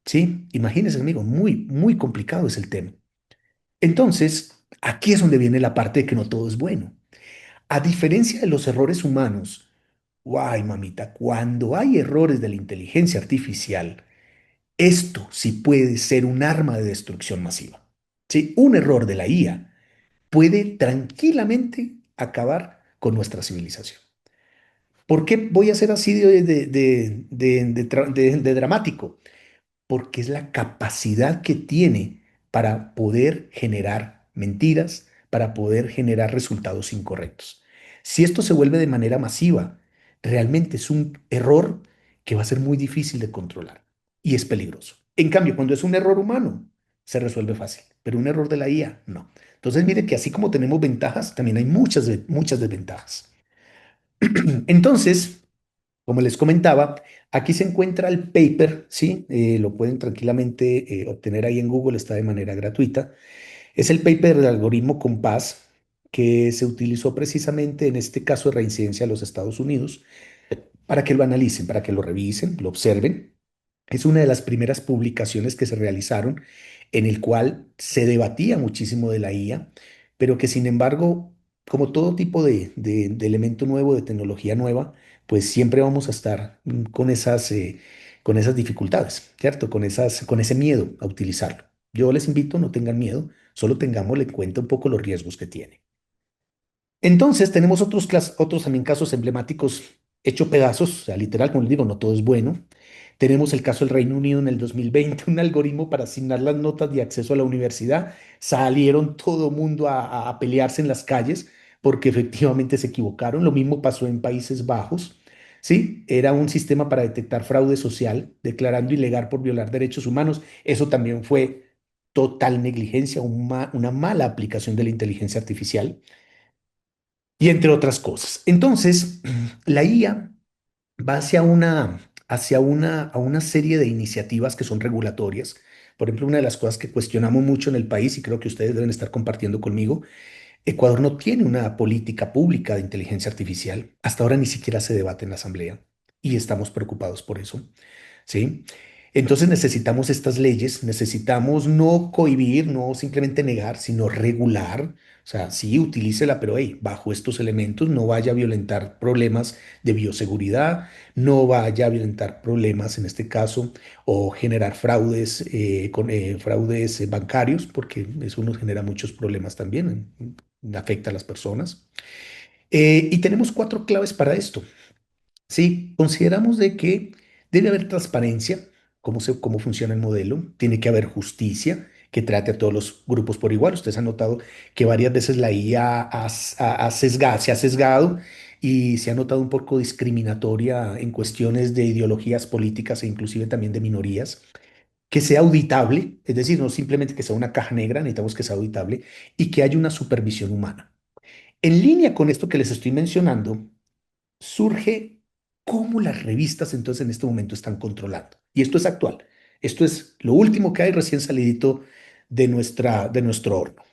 ¿Sí? Imagínense, amigo, muy complicado es el tema. Entonces, aquí es donde viene la parte de que no todo es bueno. A diferencia de los errores humanos, Guay, mamita, cuando hay errores de la inteligencia artificial, esto sí puede ser un arma de destrucción masiva. ¿Sí? Un error de la IA puede tranquilamente acabar con nuestra civilización. ¿Por qué voy a ser así de dramático? Porque es la capacidad que tiene para poder generar mentiras, para poder generar resultados incorrectos. Si esto se vuelve de manera masiva, realmente es un error que va a ser muy difícil de controlar y es peligroso. En cambio, cuando es un error humano, se resuelve fácil, pero un error de la IA, no. Entonces, mire que así como tenemos ventajas, también hay muchas desventajas. Entonces, como les comentaba, aquí se encuentra el paper, ¿sí? Lo pueden tranquilamente obtener ahí en Google, está de manera gratuita. Es el paper del algoritmo Compás que se utilizó precisamente en este caso de reincidencia a los Estados Unidos para que lo analicen, para que lo revisen, lo observen. Es una de las primeras publicaciones que se realizaron en el cual se debatía muchísimo de la IA, pero que sin embargo, como todo tipo de elemento nuevo, de tecnología nueva, pues siempre vamos a estar con esas dificultades, ¿cierto? Con ese miedo a utilizarlo. Yo les invito, no tengan miedo, solo tengámosle en cuenta un poco los riesgos que tiene. Entonces tenemos otros también casos emblemáticos hecho pedazos, o sea, literal, como les digo, no todo es bueno. Tenemos el caso del Reino Unido en el 2020, un algoritmo para asignar las notas de acceso a la universidad. Salieron todo mundo a pelearse en las calles porque efectivamente se equivocaron. Lo mismo pasó en Países Bajos. Sí, era un sistema para detectar fraude social, declarando ilegal por violar derechos humanos. Eso también fue total negligencia, una mala aplicación de la inteligencia artificial y entre otras cosas. Entonces, la IA va a una serie de iniciativas que son regulatorias. Por ejemplo, una de las cosas que cuestionamos mucho en el país, y creo que ustedes deben estar compartiendo conmigo, Ecuador no tiene una política pública de inteligencia artificial. Hasta ahora ni siquiera se debate en la Asamblea y estamos preocupados por eso. ¿Sí? Entonces necesitamos estas leyes, necesitamos no cohibir, no simplemente negar, sino regular. O sea, sí, utilícela, pero hey, bajo estos elementos no vaya a violentar problemas de bioseguridad, no vaya a violentar problemas en este caso o generar fraudes bancarios, porque eso nos genera muchos problemas también, afecta a las personas. Y tenemos cuatro claves para esto. Sí, consideramos de que debe haber transparencia, cómo funciona el modelo, tiene que haber justicia, que trate a todos los grupos por igual. Ustedes han notado que varias veces la IA se ha sesgado y se ha notado un poco discriminatoria en cuestiones de ideologías políticas e inclusive también de minorías. Que sea auditable, es decir, no simplemente que sea una caja negra, necesitamos que sea auditable y que haya una supervisión humana. En línea con esto que les estoy mencionando, surge cómo las revistas entonces en este momento están controlando. Y esto es actual. Esto es lo último que hay recién salidito de nuestro horno.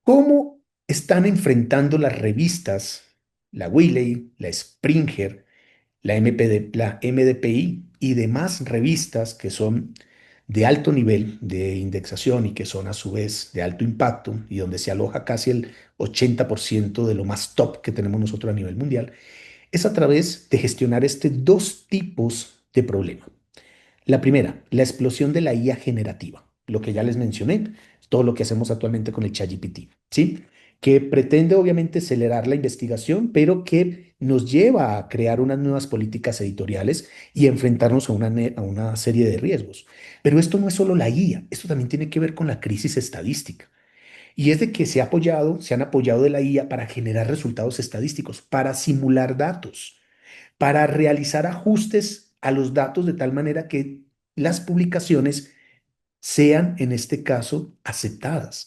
¿Cómo están enfrentando las revistas, la Wiley, la Springer, la MDPI y demás revistas que son de alto nivel de indexación y que son a su vez de alto impacto y donde se aloja casi el 80% de lo más top que tenemos nosotros a nivel mundial? Es a través de gestionar dos tipos de problema. La primera, la explosión de la IA generativa, lo que ya les mencioné, todo lo que hacemos actualmente con el ChatGPT, ¿sí? Que pretende obviamente acelerar la investigación, pero que nos lleva a crear unas nuevas políticas editoriales y enfrentarnos a una serie de riesgos. Pero esto no es solo la IA, esto también tiene que ver con la crisis estadística. Y es de que se han apoyado de la IA para generar resultados estadísticos, para simular datos, para realizar ajustes a los datos de tal manera que las publicaciones sean, en este caso, aceptadas.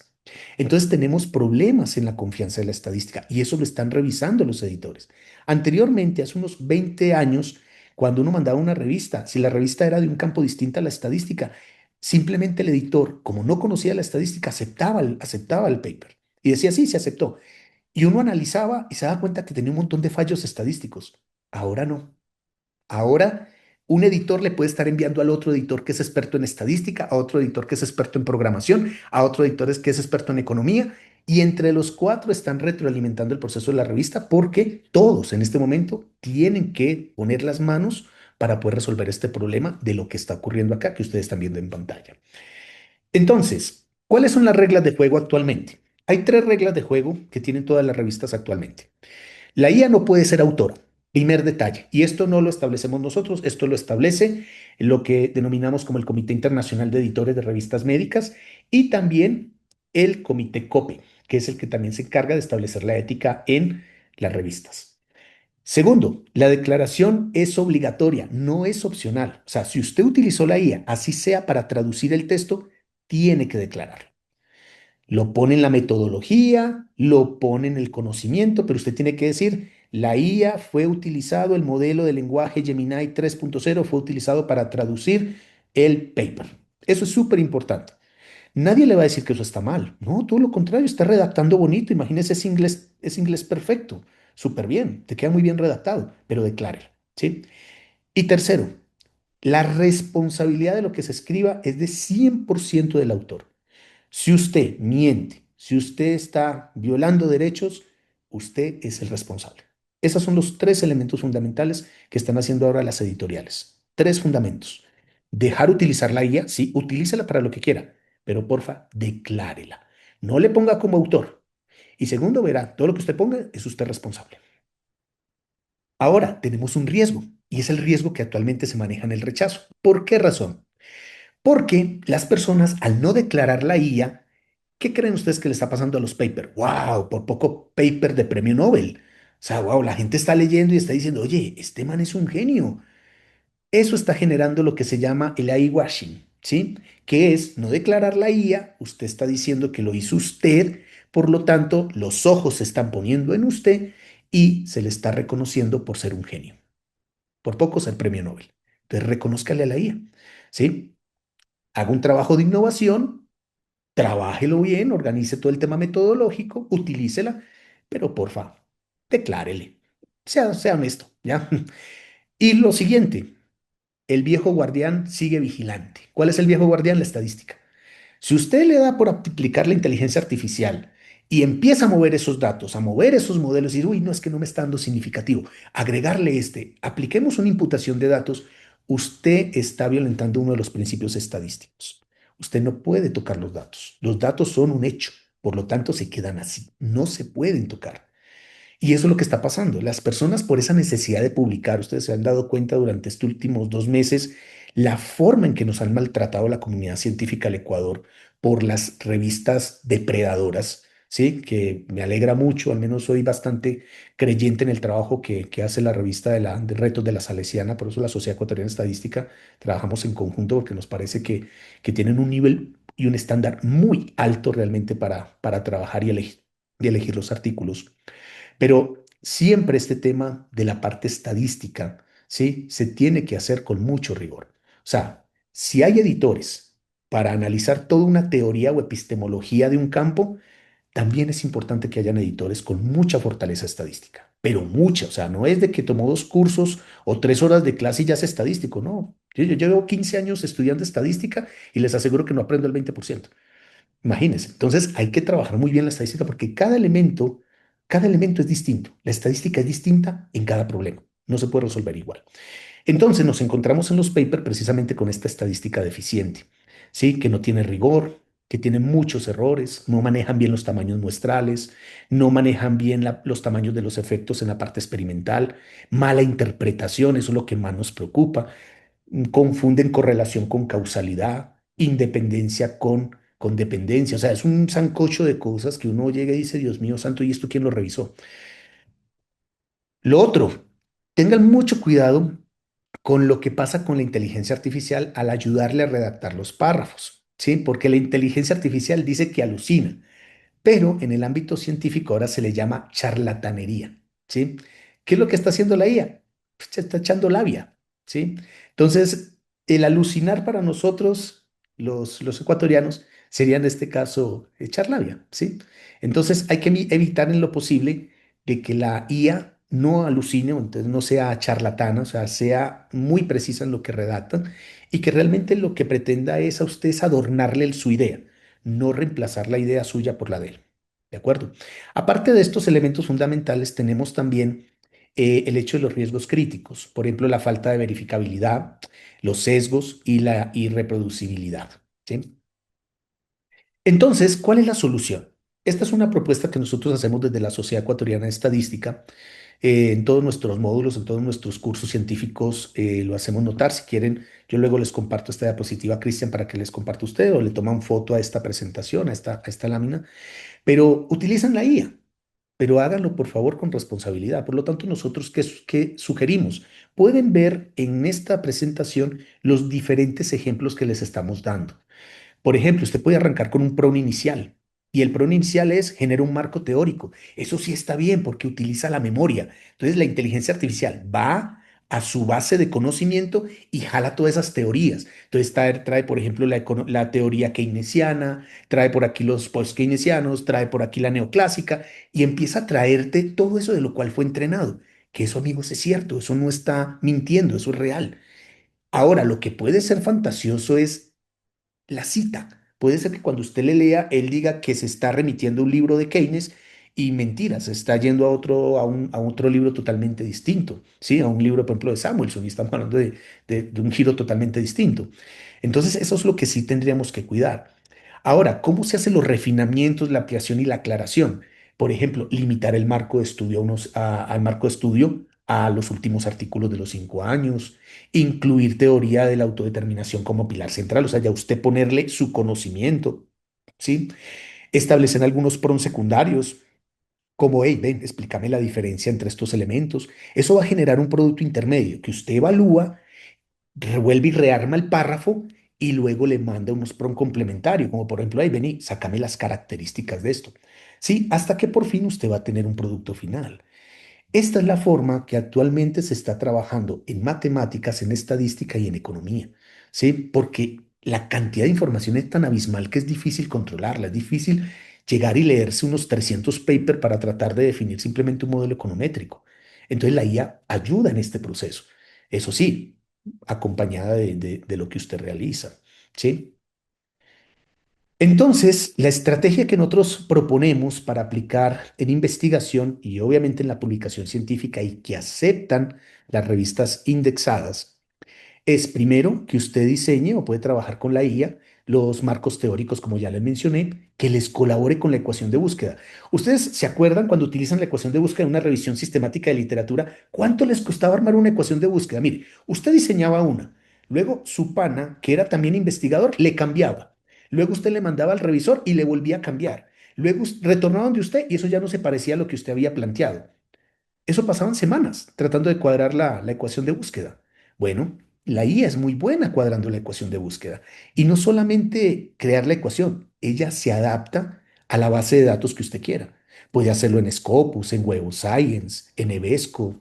Entonces tenemos problemas en la confianza de la estadística y eso lo están revisando los editores. Anteriormente, hace unos 20 años, cuando uno mandaba una revista, si la revista era de un campo distinto a la estadística, simplemente el editor, como no conocía la estadística, aceptaba el paper y decía, sí, se aceptó. Y uno analizaba y se daba cuenta que tenía un montón de fallos estadísticos. Ahora no. Ahora, un editor le puede estar enviando al otro editor que es experto en estadística, a otro editor que es experto en programación, a otro editor que es experto en economía, Y entre los cuatro están retroalimentando el proceso de la revista porque todos en este momento tienen que poner las manos para poder resolver este problema de lo que está ocurriendo acá, que ustedes están viendo en pantalla. Entonces, ¿cuáles son las reglas de juego actualmente? Hay tres reglas de juego que tienen todas las revistas actualmente. La IA no puede ser autora, primer detalle, y esto no lo establecemos nosotros, esto lo establece lo que denominamos como el Comité Internacional de Editores de Revistas Médicas y también el Comité COPE, que es el que también se encarga de establecer la ética en las revistas. Segundo, la declaración es obligatoria, no es opcional. O sea, si usted utilizó la IA, así sea para traducir el texto, tiene que declararlo. Lo pone en la metodología, lo pone en el conocimiento, pero usted tiene que decir, la IA fue utilizado, el modelo de lenguaje Gemini 3.0 fue utilizado para traducir el paper. Eso es súper importante. Nadie le va a decir que eso está mal. No, todo lo contrario, está redactando bonito. Imagínese, es inglés perfecto. Súper bien, te queda muy bien redactado, pero declárelo, ¿sí? Y tercero, la responsabilidad de lo que se escriba es de 100% del autor. Si usted miente, si usted está violando derechos, usted es el responsable. Esos son los tres elementos fundamentales que están haciendo ahora las editoriales. Tres fundamentos. Dejar utilizar la IA, sí, utilícela para lo que quiera, pero porfa, declárela. No le ponga como autor. Y segundo, verá, todo lo que usted ponga es usted responsable. Ahora tenemos un riesgo, y es el riesgo que actualmente se maneja en el rechazo. ¿Por qué razón? Porque las personas, al no declarar la IA, ¿qué creen ustedes que le está pasando a los papers? ¡Wow! Por poco paper de premio Nobel. O sea, wow, la gente está leyendo y está diciendo, oye, este man es un genio. Eso está generando lo que se llama el AI-washing, ¿sí? Que es no declarar la IA, usted está diciendo que lo hizo usted, por lo tanto, los ojos se están poniendo en usted y se le está reconociendo por ser un genio, por poco ser premio Nobel. Entonces, reconózcale a la IA, ¿sí? Haga un trabajo de innovación, trabájelo bien, organice todo el tema metodológico, utilícela, pero porfa, declárele, sea honesto, ¿ya? Y lo siguiente, el viejo guardián sigue vigilante. ¿Cuál es el viejo guardián? La estadística. Si usted le da por aplicar la inteligencia artificial y empieza a mover esos datos, a mover esos modelos y decir, uy, no es que no me está dando significativo, agregarle apliquemos una imputación de datos, usted está violentando uno de los principios estadísticos. Usted no puede tocar los datos. Los datos son un hecho, por lo tanto se quedan así, no se pueden tocar. Y eso es lo que está pasando. Las personas por esa necesidad de publicar, ustedes se han dado cuenta durante estos últimos 2 meses, la forma en que nos han maltratado la comunidad científica del Ecuador por las revistas depredadoras, ¿sí? Que me alegra mucho, al menos soy bastante creyente en el trabajo que hace la revista de Retos de la Salesiana, por eso la Sociedad Ecuatoriana de Estadística, trabajamos en conjunto porque nos parece que tienen un nivel y un estándar muy alto realmente para trabajar y elegir los artículos. Pero siempre este tema de la parte estadística, ¿sí? Se tiene que hacer con mucho rigor. O sea, si hay editores para analizar toda una teoría o epistemología de un campo, también es importante que hayan editores con mucha fortaleza estadística, pero mucha. O sea, no es de que tomó 2 cursos o 3 horas de clase y ya es estadístico, no. Yo llevo 15 años estudiando estadística y les aseguro que no aprendo el 20%. Imagínense. Entonces hay que trabajar muy bien la estadística porque cada elemento es distinto. La estadística es distinta en cada problema. No se puede resolver igual. Entonces nos encontramos en los papers precisamente con esta estadística deficiente, ¿sí? Que no tiene rigor, que tiene muchos errores, no manejan bien los tamaños muestrales, no manejan bien los tamaños de los efectos en la parte experimental, mala interpretación, eso es lo que más nos preocupa, confunden correlación con causalidad, independencia con dependencia. O sea, es un sancocho de cosas que uno llega y dice, Dios mío santo, ¿y esto quién lo revisó? Lo otro, tengan mucho cuidado con lo que pasa con la inteligencia artificial al ayudarle a redactar los párrafos, ¿sí? Porque la inteligencia artificial dice que alucina, pero en el ámbito científico ahora se le llama charlatanería, ¿sí? ¿Qué es lo que está haciendo la IA? Pues ya está echando labia, ¿sí? Entonces, el alucinar para nosotros, los ecuatorianos, sería en este caso echar labia, ¿sí? Entonces, hay que evitar en lo posible de que la IA no alucine, o entonces no sea charlatana, o sea, sea muy precisa en lo que redactan y que realmente lo que pretenda es a ustedes adornarle su idea, no reemplazar la idea suya por la de él. ¿De acuerdo? Aparte de estos elementos fundamentales, tenemos también el hecho de los riesgos críticos, por ejemplo, la falta de verificabilidad, los sesgos y la irreproducibilidad. ¿Sí? Entonces, ¿cuál es la solución? Esta es una propuesta que nosotros hacemos desde la Sociedad Ecuatoriana de Estadística. En todos nuestros módulos, en todos nuestros cursos científicos, lo hacemos notar. Si quieren, yo luego les comparto esta diapositiva a Cristian para que les comparta a usted o le toman foto a esta presentación, a esta lámina, pero utilizan la IA, pero háganlo por favor con responsabilidad. Por lo tanto, nosotros, ¿qué sugerimos? Pueden ver en esta presentación los diferentes ejemplos que les estamos dando. Por ejemplo, usted puede arrancar con un prompt inicial y el prompt inicial es genera un marco teórico. Eso sí está bien porque utiliza la memoria. Entonces, la inteligencia artificial va a su base de conocimiento y jala todas esas teorías. Entonces, trae, por ejemplo, la teoría keynesiana, trae por aquí los post-keynesianos, trae por aquí la neoclásica y empieza a traerte todo eso de lo cual fue entrenado. Que eso, amigos, es cierto, eso no está mintiendo, eso es real. Ahora, lo que puede ser fantasioso es la cita. Puede ser que cuando usted le lea, él diga que se está remitiendo a un libro de Keynes y mentira, se está yendo a otro libro totalmente distinto, ¿sí? A un libro, por ejemplo, de Samuelson y estamos hablando de un giro totalmente distinto. Entonces, eso es lo que sí tendríamos que cuidar. Ahora, ¿cómo se hacen los refinamientos, la ampliación y la aclaración? Por ejemplo, limitar el marco de estudio al marco de estudio a los últimos artículos de los 5 años, incluir teoría de la autodeterminación como pilar central, o sea, ya usted ponerle su conocimiento, ¿sí? Establecen algunos pros secundarios, como, hey, ven, explícame la diferencia entre estos elementos. Eso va a generar un producto intermedio que usted evalúa, revuelve y rearma el párrafo y luego le manda unos pros complementarios, como por ejemplo, hey, vení, sácame las características de esto. Sí, hasta que por fin usted va a tener un producto final. Esta es la forma que actualmente se está trabajando en matemáticas, en estadística y en economía, ¿sí? Porque la cantidad de información es tan abismal que es difícil controlarla, es difícil llegar y leerse unos 300 papers para tratar de definir simplemente un modelo econométrico. Entonces la IA ayuda en este proceso, eso sí, acompañada de lo que usted realiza, ¿sí? Entonces, la estrategia que nosotros proponemos para aplicar en investigación y obviamente en la publicación científica y que aceptan las revistas indexadas es primero que usted diseñe o puede trabajar con la IA los marcos teóricos, como ya les mencioné, que les colabore con la ecuación de búsqueda. ¿Ustedes se acuerdan cuando utilizan la ecuación de búsqueda en una revisión sistemática de literatura? ¿Cuánto les costaba armar una ecuación de búsqueda? Mire, usted diseñaba una, luego su pana, que era también investigador, le cambiaba. Luego usted le mandaba al revisor y le volvía a cambiar. Luego retornaban de usted y eso ya no se parecía a lo que usted había planteado. Eso pasaban semanas tratando de cuadrar la ecuación de búsqueda. Bueno, la IA es muy buena cuadrando la ecuación de búsqueda. Y no solamente crear la ecuación, ella se adapta a la base de datos que usted quiera. Puede hacerlo en Scopus, en Web of Science, en Evesco,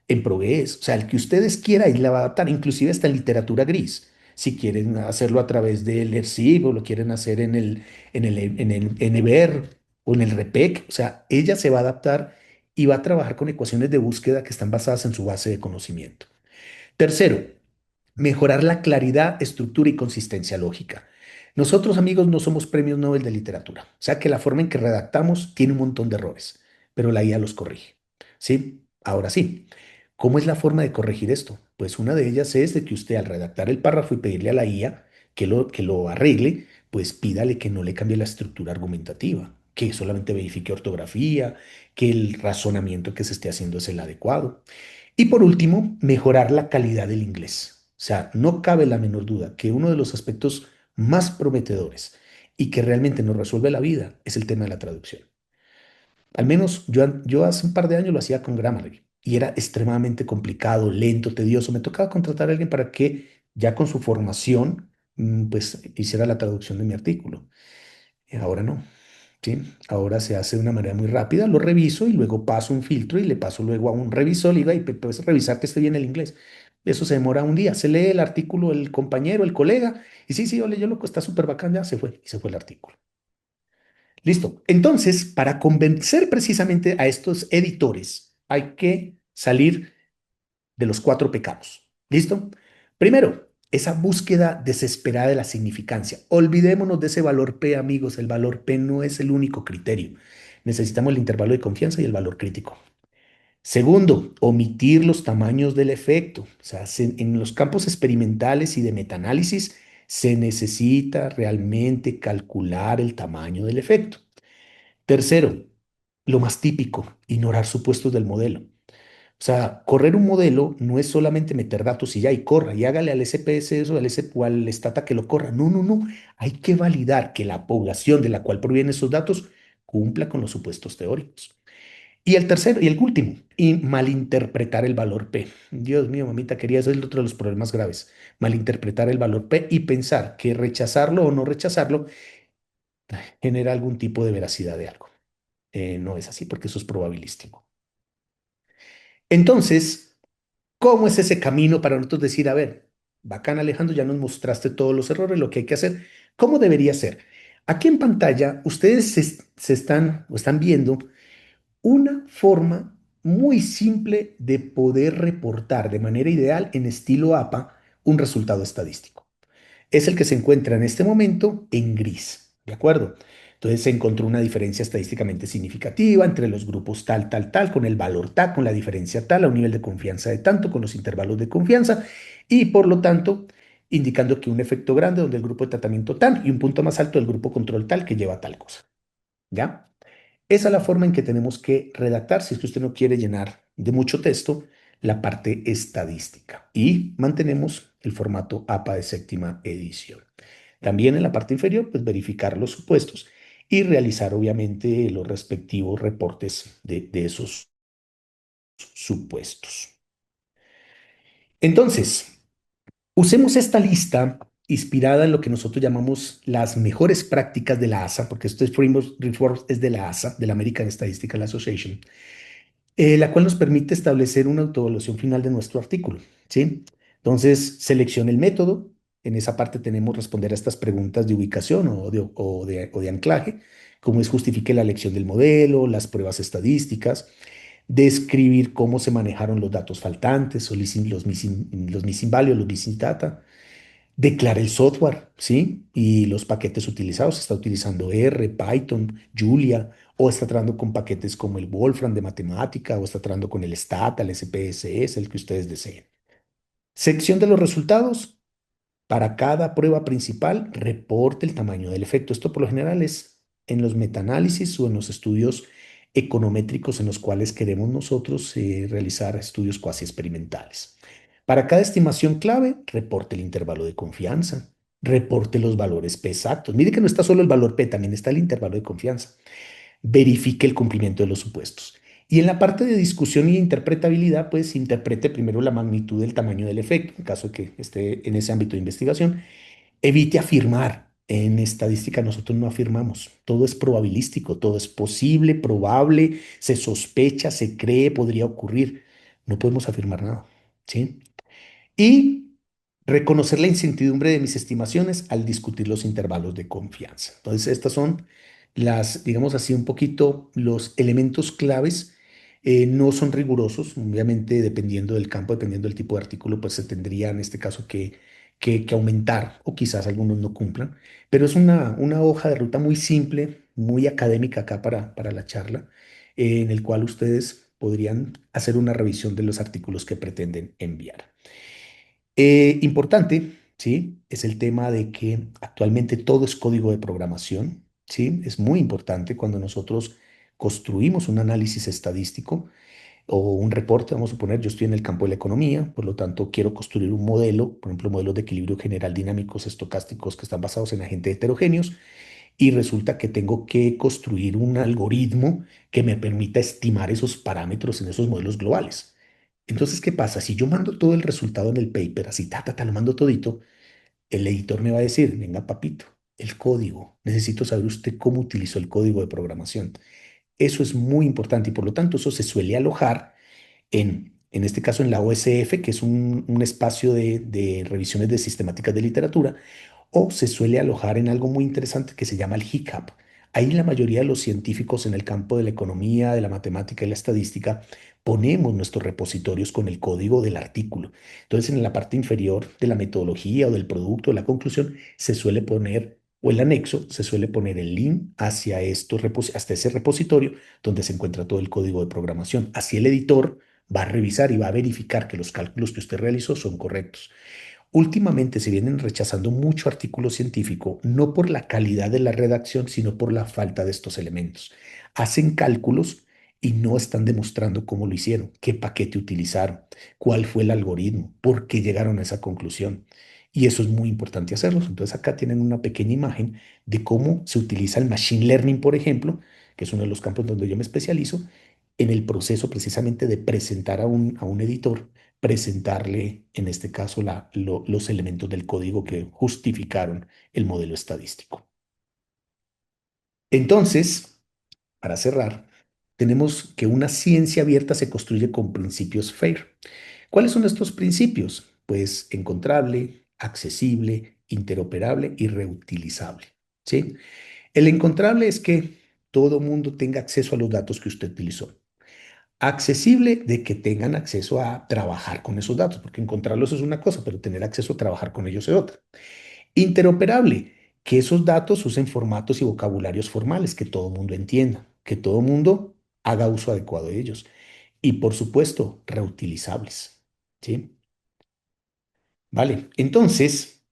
en Progress, o sea, el que ustedes quieran y la va a adaptar, inclusive hasta en literatura gris. Si quieren hacerlo a través del ERCIB o lo quieren hacer en el EBER o en el REPEC, o sea, ella se va a adaptar y va a trabajar con ecuaciones de búsqueda que están basadas en su base de conocimiento. Tercero, mejorar la claridad, estructura y consistencia lógica. Nosotros, amigos, no somos premios Nobel de literatura, o sea que la forma en que redactamos tiene un montón de errores, pero la IA los corrige. ¿Sí? Ahora sí, ¿cómo es la forma de corregir esto? Pues una de ellas es de que usted al redactar el párrafo y pedirle a la IA que lo arregle, pues pídale que no le cambie la estructura argumentativa, que solamente verifique ortografía, que el razonamiento que se esté haciendo es el adecuado. Y por último, mejorar la calidad del inglés. O sea, no cabe la menor duda que uno de los aspectos más prometedores y que realmente nos resuelve la vida es el tema de la traducción. Al menos yo hace un par de años lo hacía con Grammarly y era extremadamente complicado, lento, tedioso. Me tocaba contratar a alguien para que ya con su formación, pues hiciera la traducción de mi artículo. Y ahora no. ¿Sí? Ahora se hace de una manera muy rápida, lo reviso y luego paso un filtro y le paso luego a un revisor y digo, "Ay, puedes revisar que esté bien el inglés". Eso se demora un día. Se lee el artículo el compañero, el colega, y sí, sí, ole, yo lo está súper bacán, ya se fue, y se fue el artículo. Listo. Entonces, para convencer precisamente a estos editores, hay que salir de los 4 pecados. ¿Listo? Primero, esa búsqueda desesperada de la significancia. Olvidémonos de ese valor P, amigos. El valor P no es el único criterio. Necesitamos el intervalo de confianza y el valor crítico. Segundo, omitir los tamaños del efecto. O sea, en los campos experimentales y de metaanálisis se necesita realmente calcular el tamaño del efecto. Tercero, lo más típico, ignorar supuestos del modelo. O sea, correr un modelo no es solamente meter datos y ya, y corra, y hágale al SPS eso, al S o al Stata que lo corra. No, no, no. Hay que validar que la población de la cual provienen esos datos cumpla con los supuestos teóricos. Y el tercero, y el último, y malinterpretar el valor P. Dios mío, mamita quería, eso es otro de los problemas graves. Malinterpretar el valor P y pensar que rechazarlo o no rechazarlo genera algún tipo de veracidad de algo. No es así porque eso es probabilístico. Entonces, ¿cómo es ese camino para nosotros decir, a ver, bacán Alejandro, ya nos mostraste todos los errores, lo que hay que hacer? ¿Cómo debería ser? Aquí en pantalla ustedes se están o están viendo una forma muy simple de poder reportar de manera ideal en estilo APA un resultado estadístico. Es el que se encuentra en este momento en gris, ¿de acuerdo? Entonces se encontró una diferencia estadísticamente significativa entre los grupos tal, tal, tal, con el valor tal, con la diferencia tal, a un nivel de confianza de tanto, con los intervalos de confianza y por lo tanto indicando que un efecto grande donde el grupo de tratamiento tal y un punto más alto del grupo control tal que lleva tal cosa, ¿ya? Esa es la forma en que tenemos que redactar, si es que usted no quiere llenar de mucho texto, la parte estadística. Y mantenemos el formato APA de séptima edición. También en la parte inferior, pues verificar los supuestos y realizar obviamente los respectivos reportes de esos supuestos. Entonces, usemos esta lista inspirada en lo que nosotros llamamos las mejores prácticas de la ASA, porque este framework report es de la ASA, de la American Statistical Association, la cual nos permite establecer una autoevaluación final de nuestro artículo, ¿sí? Entonces, seleccione el método. En esa parte tenemos responder a estas preguntas de ubicación o de anclaje, como es justifique la elección del modelo, las pruebas estadísticas, describir cómo se manejaron los datos faltantes o los missing values, los missing data, declara el software, ¿sí? Y los paquetes utilizados. Está utilizando R, Python, Julia, o está tratando con paquetes como el Wolfram de matemática, o está tratando con el Stata, el SPSS, el que ustedes deseen. Sección de los resultados. Para cada prueba principal, reporte el tamaño del efecto. Esto por lo general es en los metaanálisis o en los estudios econométricos en los cuales queremos nosotros realizar estudios cuasi experimentales. Para cada estimación clave, reporte el intervalo de confianza, reporte los valores P exactos. Mire que no está solo el valor P, también está el intervalo de confianza. Verifique el cumplimiento de los supuestos. Y en la parte de discusión y interpretabilidad, pues interprete primero la magnitud del tamaño del efecto, en caso de que esté en ese ámbito de investigación. Evite afirmar. En estadística nosotros no afirmamos. Todo es probabilístico, todo es posible, probable, se sospecha, se cree, podría ocurrir. No podemos afirmar nada, ¿sí? Y reconocer la incertidumbre de mis estimaciones al discutir los intervalos de confianza. Entonces, estas son las, digamos así, un poquito los elementos claves. No son rigurosos, obviamente, dependiendo del campo, dependiendo del tipo de artículo, pues se tendría en este caso que aumentar o quizás algunos no cumplan, pero es una hoja de ruta muy simple, muy académica acá para la charla, en el cual ustedes podrían hacer una revisión de los artículos que pretenden enviar. Importante, ¿sí? Es el tema de que actualmente todo es código de programación, ¿sí? Es muy importante cuando nosotros construimos un análisis estadístico o un reporte, vamos a suponer, yo estoy en el campo de la economía, por lo tanto quiero construir un modelo, por ejemplo, modelos de equilibrio general dinámicos estocásticos que están basados en agentes heterogéneos, y resulta que tengo que construir un algoritmo que me permita estimar esos parámetros en esos modelos globales. Entonces, ¿qué pasa? Si yo mando todo el resultado en el paper, así, lo mando todito, el editor me va a decir, venga, papito, el código, necesito saber usted cómo utilizó el código de programación. Eso es muy importante y por lo tanto eso se suele alojar en este caso en la OSF, que es un espacio de revisiones de sistemáticas de literatura, o se suele alojar en algo muy interesante que se llama el HICAP. Ahí la mayoría de los científicos en el campo de la economía, de la matemática y la estadística ponemos nuestros repositorios con el código del artículo. Entonces, en la parte inferior de la metodología o del producto, de la conclusión, se suele poner o el anexo, se suele poner el link hacia hasta ese repositorio donde se encuentra todo el código de programación. Así el editor va a revisar y va a verificar que los cálculos que usted realizó son correctos. Últimamente se vienen rechazando mucho artículo científico, no por la calidad de la redacción, sino por la falta de estos elementos. Hacen cálculos y no están demostrando cómo lo hicieron, qué paquete utilizaron, cuál fue el algoritmo, por qué llegaron a esa conclusión. Y eso es muy importante hacerlo. Entonces acá tienen una pequeña imagen de cómo se utiliza el machine learning, por ejemplo, que es uno de los campos donde yo me especializo, en el proceso precisamente de presentar a un editor, presentarle, en este caso, los elementos del código que justificaron el modelo estadístico. Entonces, para cerrar, tenemos que una ciencia abierta se construye con principios FAIR. ¿Cuáles son estos principios? Pues encontrable, accesible, interoperable y reutilizable. ¿Sí? El encontrable es que todo mundo tenga acceso a los datos que usted utilizó. Accesible de que tengan acceso a trabajar con esos datos, porque encontrarlos es una cosa, pero tener acceso a trabajar con ellos es otra. Interoperable, que esos datos usen formatos y vocabularios formales, que todo mundo entienda, que todo mundo haga uso adecuado de ellos. Y por supuesto, reutilizables. ¿Sí? Vale, entonces,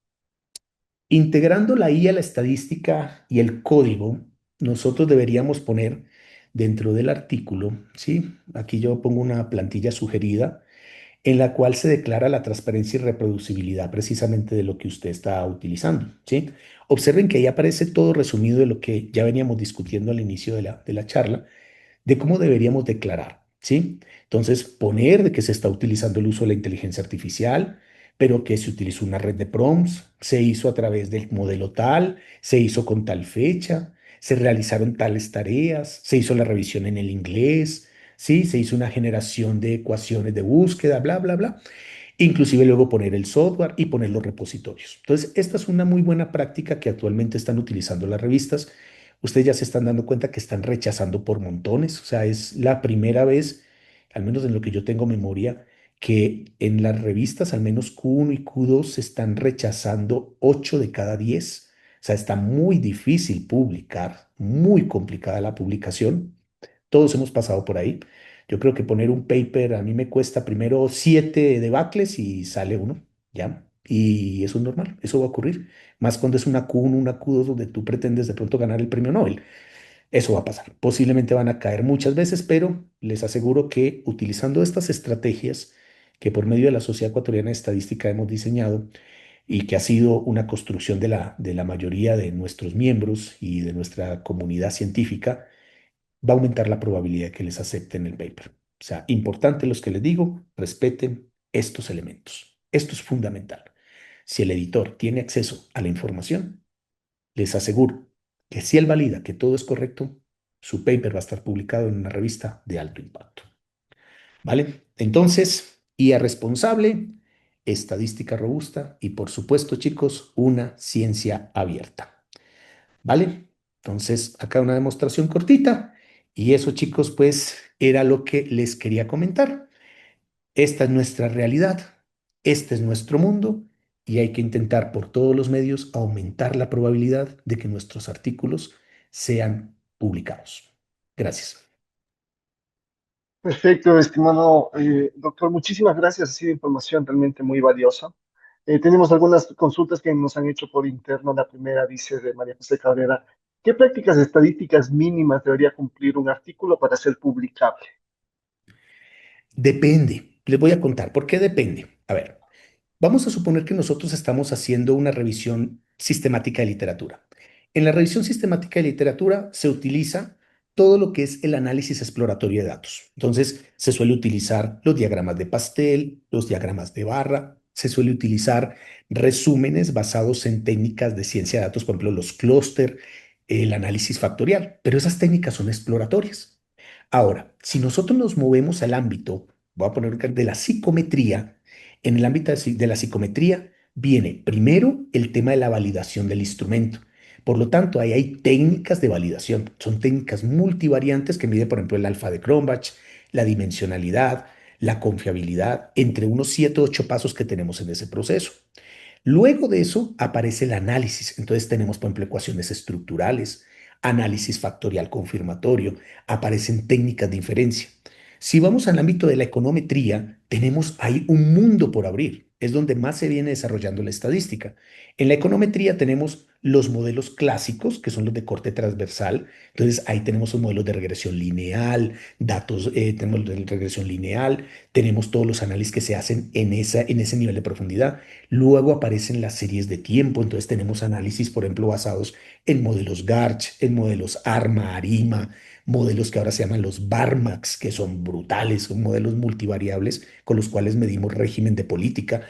integrando la IA, la estadística y el código, nosotros deberíamos poner dentro del artículo, ¿sí? Aquí yo pongo una plantilla sugerida en la cual se declara la transparencia y reproducibilidad precisamente de lo que usted está utilizando, ¿sí? Observen que ahí aparece todo resumido de lo que ya veníamos discutiendo al inicio de la charla, de cómo deberíamos declarar, ¿sí? Entonces, poner de que se está utilizando el uso de la inteligencia artificial, pero que se utilizó una red de prompts, se hizo a través del modelo tal, se hizo con tal fecha, se realizaron tales tareas, se hizo la revisión en el inglés, ¿sí? Se hizo una generación de ecuaciones de búsqueda, bla, bla, bla. Inclusive luego poner el software y poner los repositorios. Entonces, esta es una muy buena práctica que actualmente están utilizando las revistas. Ustedes ya se están dando cuenta que están rechazando por montones. O sea, es la primera vez, al menos en lo que yo tengo memoria, que en las revistas, al menos Q1 y Q2, se están rechazando 8 de cada 10. O sea, está muy difícil publicar, muy complicada la publicación. Todos hemos pasado por ahí. Yo creo que poner un paper a mí me cuesta primero 7 debacles y sale uno, ¿ya? Y eso es normal, eso va a ocurrir. Más cuando es una Q1, una Q2 donde tú pretendes de pronto ganar el premio Nobel. Eso va a pasar. Posiblemente van a caer muchas veces, pero les aseguro que utilizando estas estrategias que por medio de la Sociedad Ecuatoriana de Estadística hemos diseñado y que ha sido una construcción de la mayoría de nuestros miembros y de nuestra comunidad científica, va a aumentar la probabilidad de que les acepten el paper. O sea, importante los que les digo, respeten estos elementos. Esto es fundamental. Si el editor tiene acceso a la información, les aseguro que si él valida que todo es correcto, su paper va a estar publicado en una revista de alto impacto. ¿Vale? Entonces, IA responsable, estadística robusta y, por supuesto, chicos, una ciencia abierta. ¿Vale? Entonces, acá una demostración cortita y eso, chicos, pues era lo que les quería comentar. Esta es nuestra realidad, este es nuestro mundo y hay que intentar por todos los medios aumentar la probabilidad de que nuestros artículos sean publicados. Gracias. Perfecto, estimado doctor. Muchísimas gracias. Ha sido información realmente muy valiosa. Tenemos algunas consultas que nos han hecho por interno. La primera dice de María José Cabrera: ¿qué prácticas estadísticas mínimas debería cumplir un artículo para ser publicable? Depende. Les voy a contar. ¿Por qué depende? A ver, vamos a suponer que nosotros estamos haciendo una revisión sistemática de literatura. En la revisión sistemática de literatura se utiliza todo lo que es el análisis exploratorio de datos. Entonces, se suele utilizar los diagramas de pastel, los diagramas de barra, se suele utilizar resúmenes basados en técnicas de ciencia de datos, por ejemplo, los clúster, el análisis factorial, pero esas técnicas son exploratorias. Ahora, si nosotros nos movemos al ámbito, voy a poner de la psicometría, en el ámbito de la psicometría viene primero el tema de la validación del instrumento. Por lo tanto, ahí hay técnicas de validación. Son técnicas multivariantes que miden, por ejemplo, el alfa de Cronbach, la dimensionalidad, la confiabilidad, entre unos 7 o 8 pasos que tenemos en ese proceso. Luego de eso aparece el análisis. Entonces tenemos, por ejemplo, ecuaciones estructurales, análisis factorial confirmatorio, aparecen técnicas de inferencia. Si vamos al ámbito de la econometría, tenemos ahí un mundo por abrir. Es donde más se viene desarrollando la estadística. En la econometría tenemos los modelos clásicos, que son los de corte transversal. Entonces ahí tenemos un modelo de regresión lineal, datos, tenemos los de regresión lineal, tenemos todos los análisis que se hacen en ese nivel de profundidad. Luego aparecen las series de tiempo, entonces tenemos análisis, por ejemplo, basados en modelos Garch, en modelos ARMA, ARIMA, modelos que ahora se llaman los BARMAX, que son brutales, son modelos multivariables con los cuales medimos régimen de política.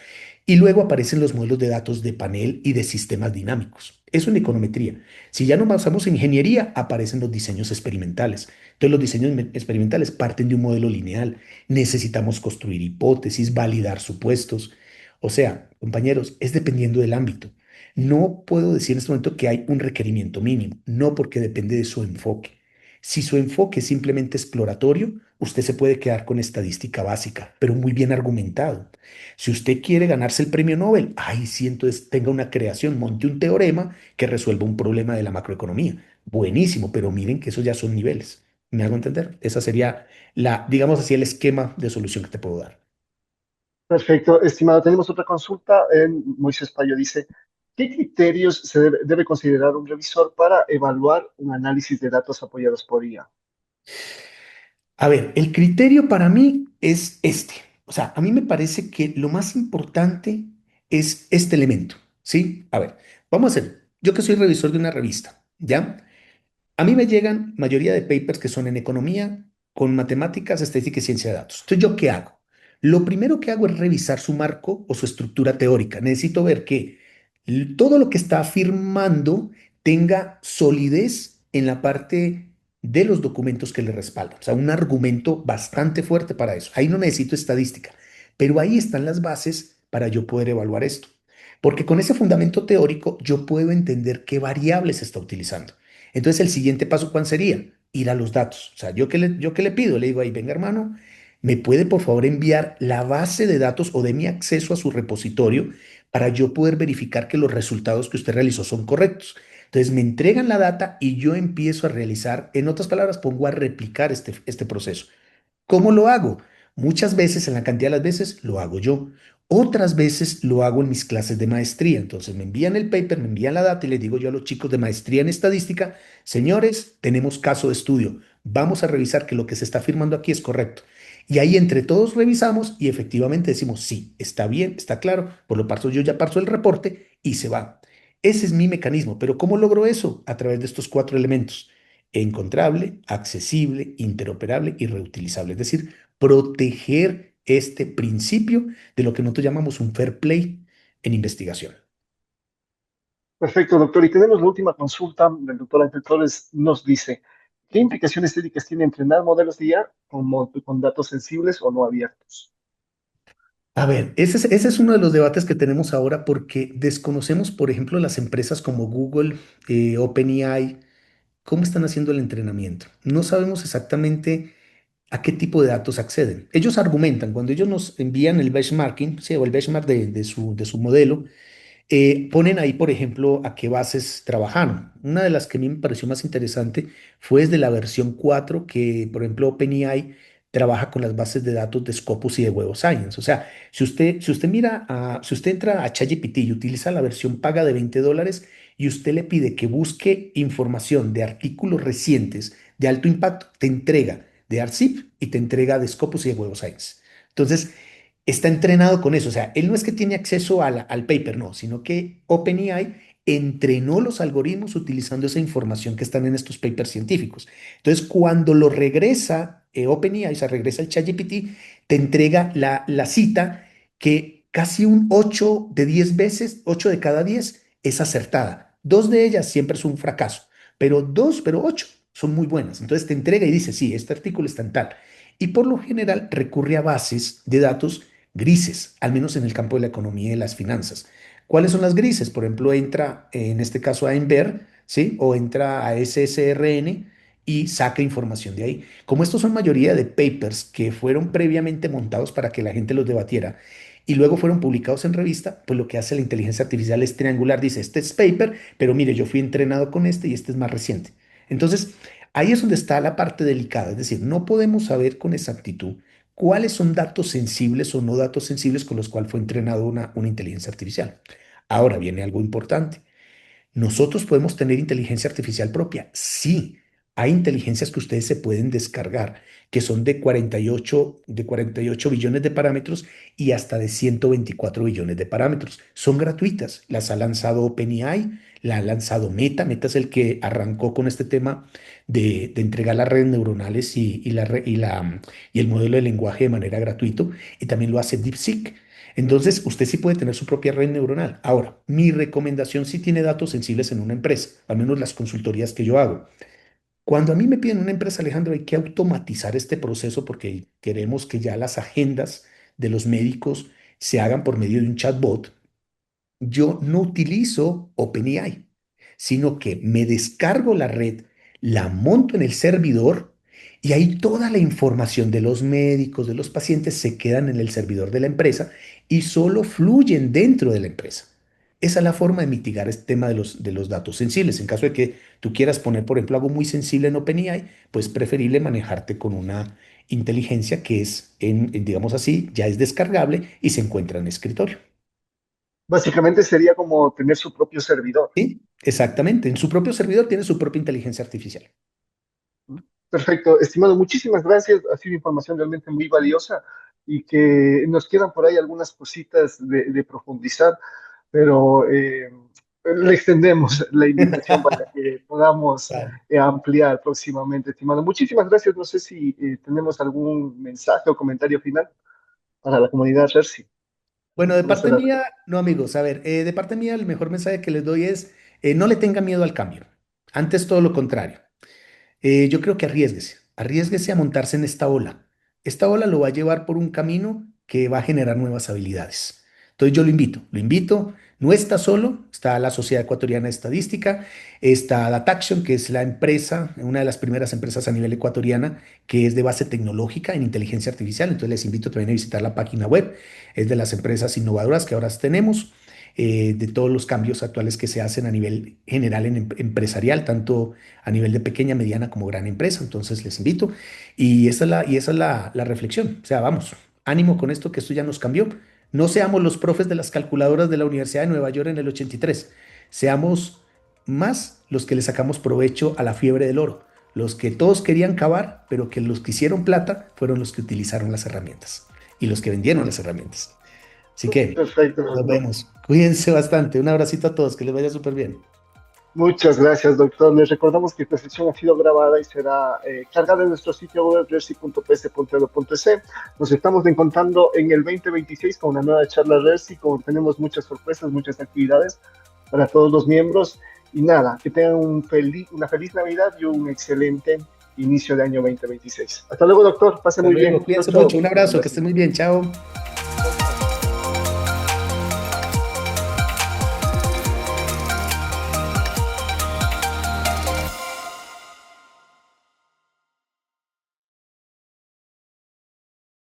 Y luego aparecen los modelos de datos de panel y de sistemas dinámicos. Eso en econometría. Si ya nos basamos en ingeniería, aparecen los diseños experimentales. Entonces los diseños experimentales parten de un modelo lineal. Necesitamos construir hipótesis, validar supuestos. O sea, compañeros, es dependiendo del ámbito. No puedo decir en este momento que hay un requerimiento mínimo, no, porque depende de su enfoque. Si su enfoque es simplemente exploratorio, usted se puede quedar con estadística básica, pero muy bien argumentado. Si usted quiere ganarse el premio Nobel, ahí sí, entonces tenga una creación, monte un teorema que resuelva un problema de la macroeconomía. Buenísimo, pero miren que esos ya son niveles. ¿Me hago entender? Esa sería la, digamos así, el esquema de solución que te puedo dar. Perfecto, estimado. Tenemos otra consulta. Moisés Payo dice, ¿qué criterios debe considerar un revisor para evaluar un análisis de datos apoyados por IA? A ver, el criterio para mí es este. O sea, a mí me parece que lo más importante es este elemento, ¿sí? A ver, vamos a hacer, yo que soy revisor de una revista, ¿ya? A mí me llegan mayoría de papers que son en economía, con matemáticas, estadística y ciencia de datos. Entonces, ¿yo qué hago? Lo primero que hago es revisar su marco o su estructura teórica. Necesito ver que todo lo que está afirmando tenga solidez en la parte de los documentos que le respaldan. O sea, un argumento bastante fuerte para eso. Ahí no necesito estadística, pero ahí están las bases para yo poder evaluar esto. Porque con ese fundamento teórico yo puedo entender qué variables se está utilizando. Entonces, el siguiente paso, ¿cuál sería? Ir a los datos. O sea, yo qué le pido, le digo ahí, venga hermano, ¿me puede por favor enviar la base de datos o de mi acceso a su repositorio para yo poder verificar que los resultados que usted realizó son correctos? Entonces, me entregan la data y yo empiezo a realizar, en otras palabras, pongo a replicar este proceso. ¿Cómo lo hago? Muchas veces, en la cantidad de las veces, lo hago yo. Otras veces lo hago en mis clases de maestría. Entonces me envían el paper, me envían la data y les digo yo a los chicos de maestría en estadística, señores, tenemos caso de estudio. Vamos a revisar que lo que se está firmando aquí es correcto. Y ahí entre todos revisamos y efectivamente decimos, sí, está bien, está claro, por lo tanto yo ya parto el reporte y se va. Ese es mi mecanismo, pero ¿cómo logro eso? A través de estos cuatro elementos: encontrable, accesible, interoperable y reutilizable. Es decir, proteger este principio de lo que nosotros llamamos un fair play en investigación. Perfecto, doctor. Y tenemos la última consulta del doctor Ángel Torres. Nos dice, ¿qué implicaciones éticas tiene entrenar modelos de IA con datos sensibles o no abiertos? A ver, ese es uno de los debates que tenemos ahora porque desconocemos, por ejemplo, las empresas como Google, OpenAI, cómo están haciendo el entrenamiento. No sabemos exactamente a qué tipo de datos acceden. Ellos argumentan, cuando ellos nos envían el benchmarking, ¿sí? O el benchmark de su modelo, ponen ahí, por ejemplo, a qué bases trabajaron. Una de las que a mí me pareció más interesante fue desde la versión 4 que, por ejemplo, OpenAI trabaja con las bases de datos de Scopus y de Web of Science. O sea, si usted mira, si usted entra a ChatGPT y utiliza la versión paga de $20 y usted le pide que busque información de artículos recientes de alto impacto, te entrega de ARCIP y te entrega de Scopus y de Web of Science. Entonces, está entrenado con eso. O sea, él no es que tiene acceso al paper, no, sino que OpenAI entrenó los algoritmos utilizando esa información que están en estos papers científicos. Entonces, cuando lo regresa OpenAI, o sea, regresa el ChatGPT, te entrega la cita que casi un 8 de 10 veces, 8 de cada 10 es acertada. Dos de ellas siempre es un fracaso, pero 8 son muy buenas. Entonces te entrega y dice, sí, este artículo está en tal. Y por lo general recurre a bases de datos grises, al menos en el campo de la economía y las finanzas. ¿Cuáles son las grises? Por ejemplo, entra en este caso a Enver, ¿sí? O entra a SSRN y saca información de ahí. Como estos son mayoría de papers que fueron previamente montados para que la gente los debatiera, y luego fueron publicados en revista, pues lo que hace la inteligencia artificial es triangular, dice, este es paper, pero mire, yo fui entrenado con este y este es más reciente. Entonces, ahí es donde está la parte delicada, es decir, no podemos saber con exactitud cuáles son datos sensibles o no datos sensibles con los cuales fue entrenado una inteligencia artificial. Ahora viene algo importante. ¿Nosotros podemos tener inteligencia artificial propia? Sí, hay inteligencias que ustedes se pueden descargar, que son de 48 billones de parámetros y hasta de 124 billones de parámetros. Son gratuitas. Las ha lanzado OpenAI, la ha lanzado Meta. Meta es el que arrancó con este tema de entregar las redes neuronales y el modelo de lenguaje de manera gratuito. Y también lo hace DeepSeek. Entonces, usted sí puede tener su propia red neuronal. Ahora, mi recomendación sí tiene datos sensibles en una empresa, al menos las consultorías que yo hago. Cuando a mí me piden una empresa, Alejandro, hay que automatizar este proceso porque queremos que ya las agendas de los médicos se hagan por medio de un chatbot. Yo no utilizo OpenAI, sino que me descargo la red, la monto en el servidor y ahí toda la información de los médicos, de los pacientes, se quedan en el servidor de la empresa y solo fluyen dentro de la empresa. Esa es la forma de mitigar este tema de los datos sensibles. En caso de que tú quieras poner, por ejemplo, algo muy sensible en OpenAI, pues es preferible manejarte con una inteligencia que es, digamos así, ya es descargable y se encuentra en escritorio. Básicamente sería como tener su propio servidor. Sí, exactamente. En su propio servidor tiene su propia inteligencia artificial. Perfecto, estimado, muchísimas gracias. Ha sido información realmente muy valiosa y que nos quedan por ahí algunas cositas de profundizar, pero le extendemos la invitación para que podamos Vale. ampliar próximamente, estimado. Muchísimas gracias. No sé si tenemos algún mensaje o comentario final para la comunidad Jersey. Bueno, de Vamos a parte dar. mía, no amigos, a ver, de parte mía el mejor mensaje que les doy es no le tengan miedo al cambio. Antes todo lo contrario. Yo creo que arriésguese a montarse en esta ola. Esta ola lo va a llevar por un camino que va a generar nuevas habilidades. Entonces yo lo invito, no está solo, está la Sociedad Ecuatoriana de Estadística, está DataAction, que es la empresa, una de las primeras empresas a nivel ecuatoriana, que es de base tecnológica en inteligencia artificial. Entonces les invito también a visitar la página web, es de las empresas innovadoras que ahora tenemos. De todos los cambios actuales que se hacen a nivel general empresarial, tanto a nivel de pequeña, mediana como gran empresa. Entonces les invito y esa es la reflexión. O sea, vamos, ánimo con esto que esto ya nos cambió. No seamos los profes de las calculadoras de la Universidad de Nueva York en el 83. Seamos más los que le sacamos provecho a la fiebre del oro. Los que todos querían cavar, pero que los que hicieron plata fueron los que utilizaron las herramientas y los que vendieron las herramientas. Así que Perfecto, nos doctor. vemos. Cuídense bastante. Un abracito a todos. Que les vaya súper bien. Muchas gracias, doctor. Les recordamos que esta sesión ha sido grabada y será cargada en nuestro sitio web resi.ps.edu.es. Nos estamos encontrando en el 2026 con una nueva charla Resi, como tenemos muchas sorpresas, muchas actividades para todos los miembros. Y nada, que tengan una feliz Navidad y un excelente inicio de año 2026. Hasta luego, doctor. Pase Hasta muy bien. luego. Chao, Cuídense chao. mucho. Un Muchas abrazo. Que estén gracias. muy bien. Chao.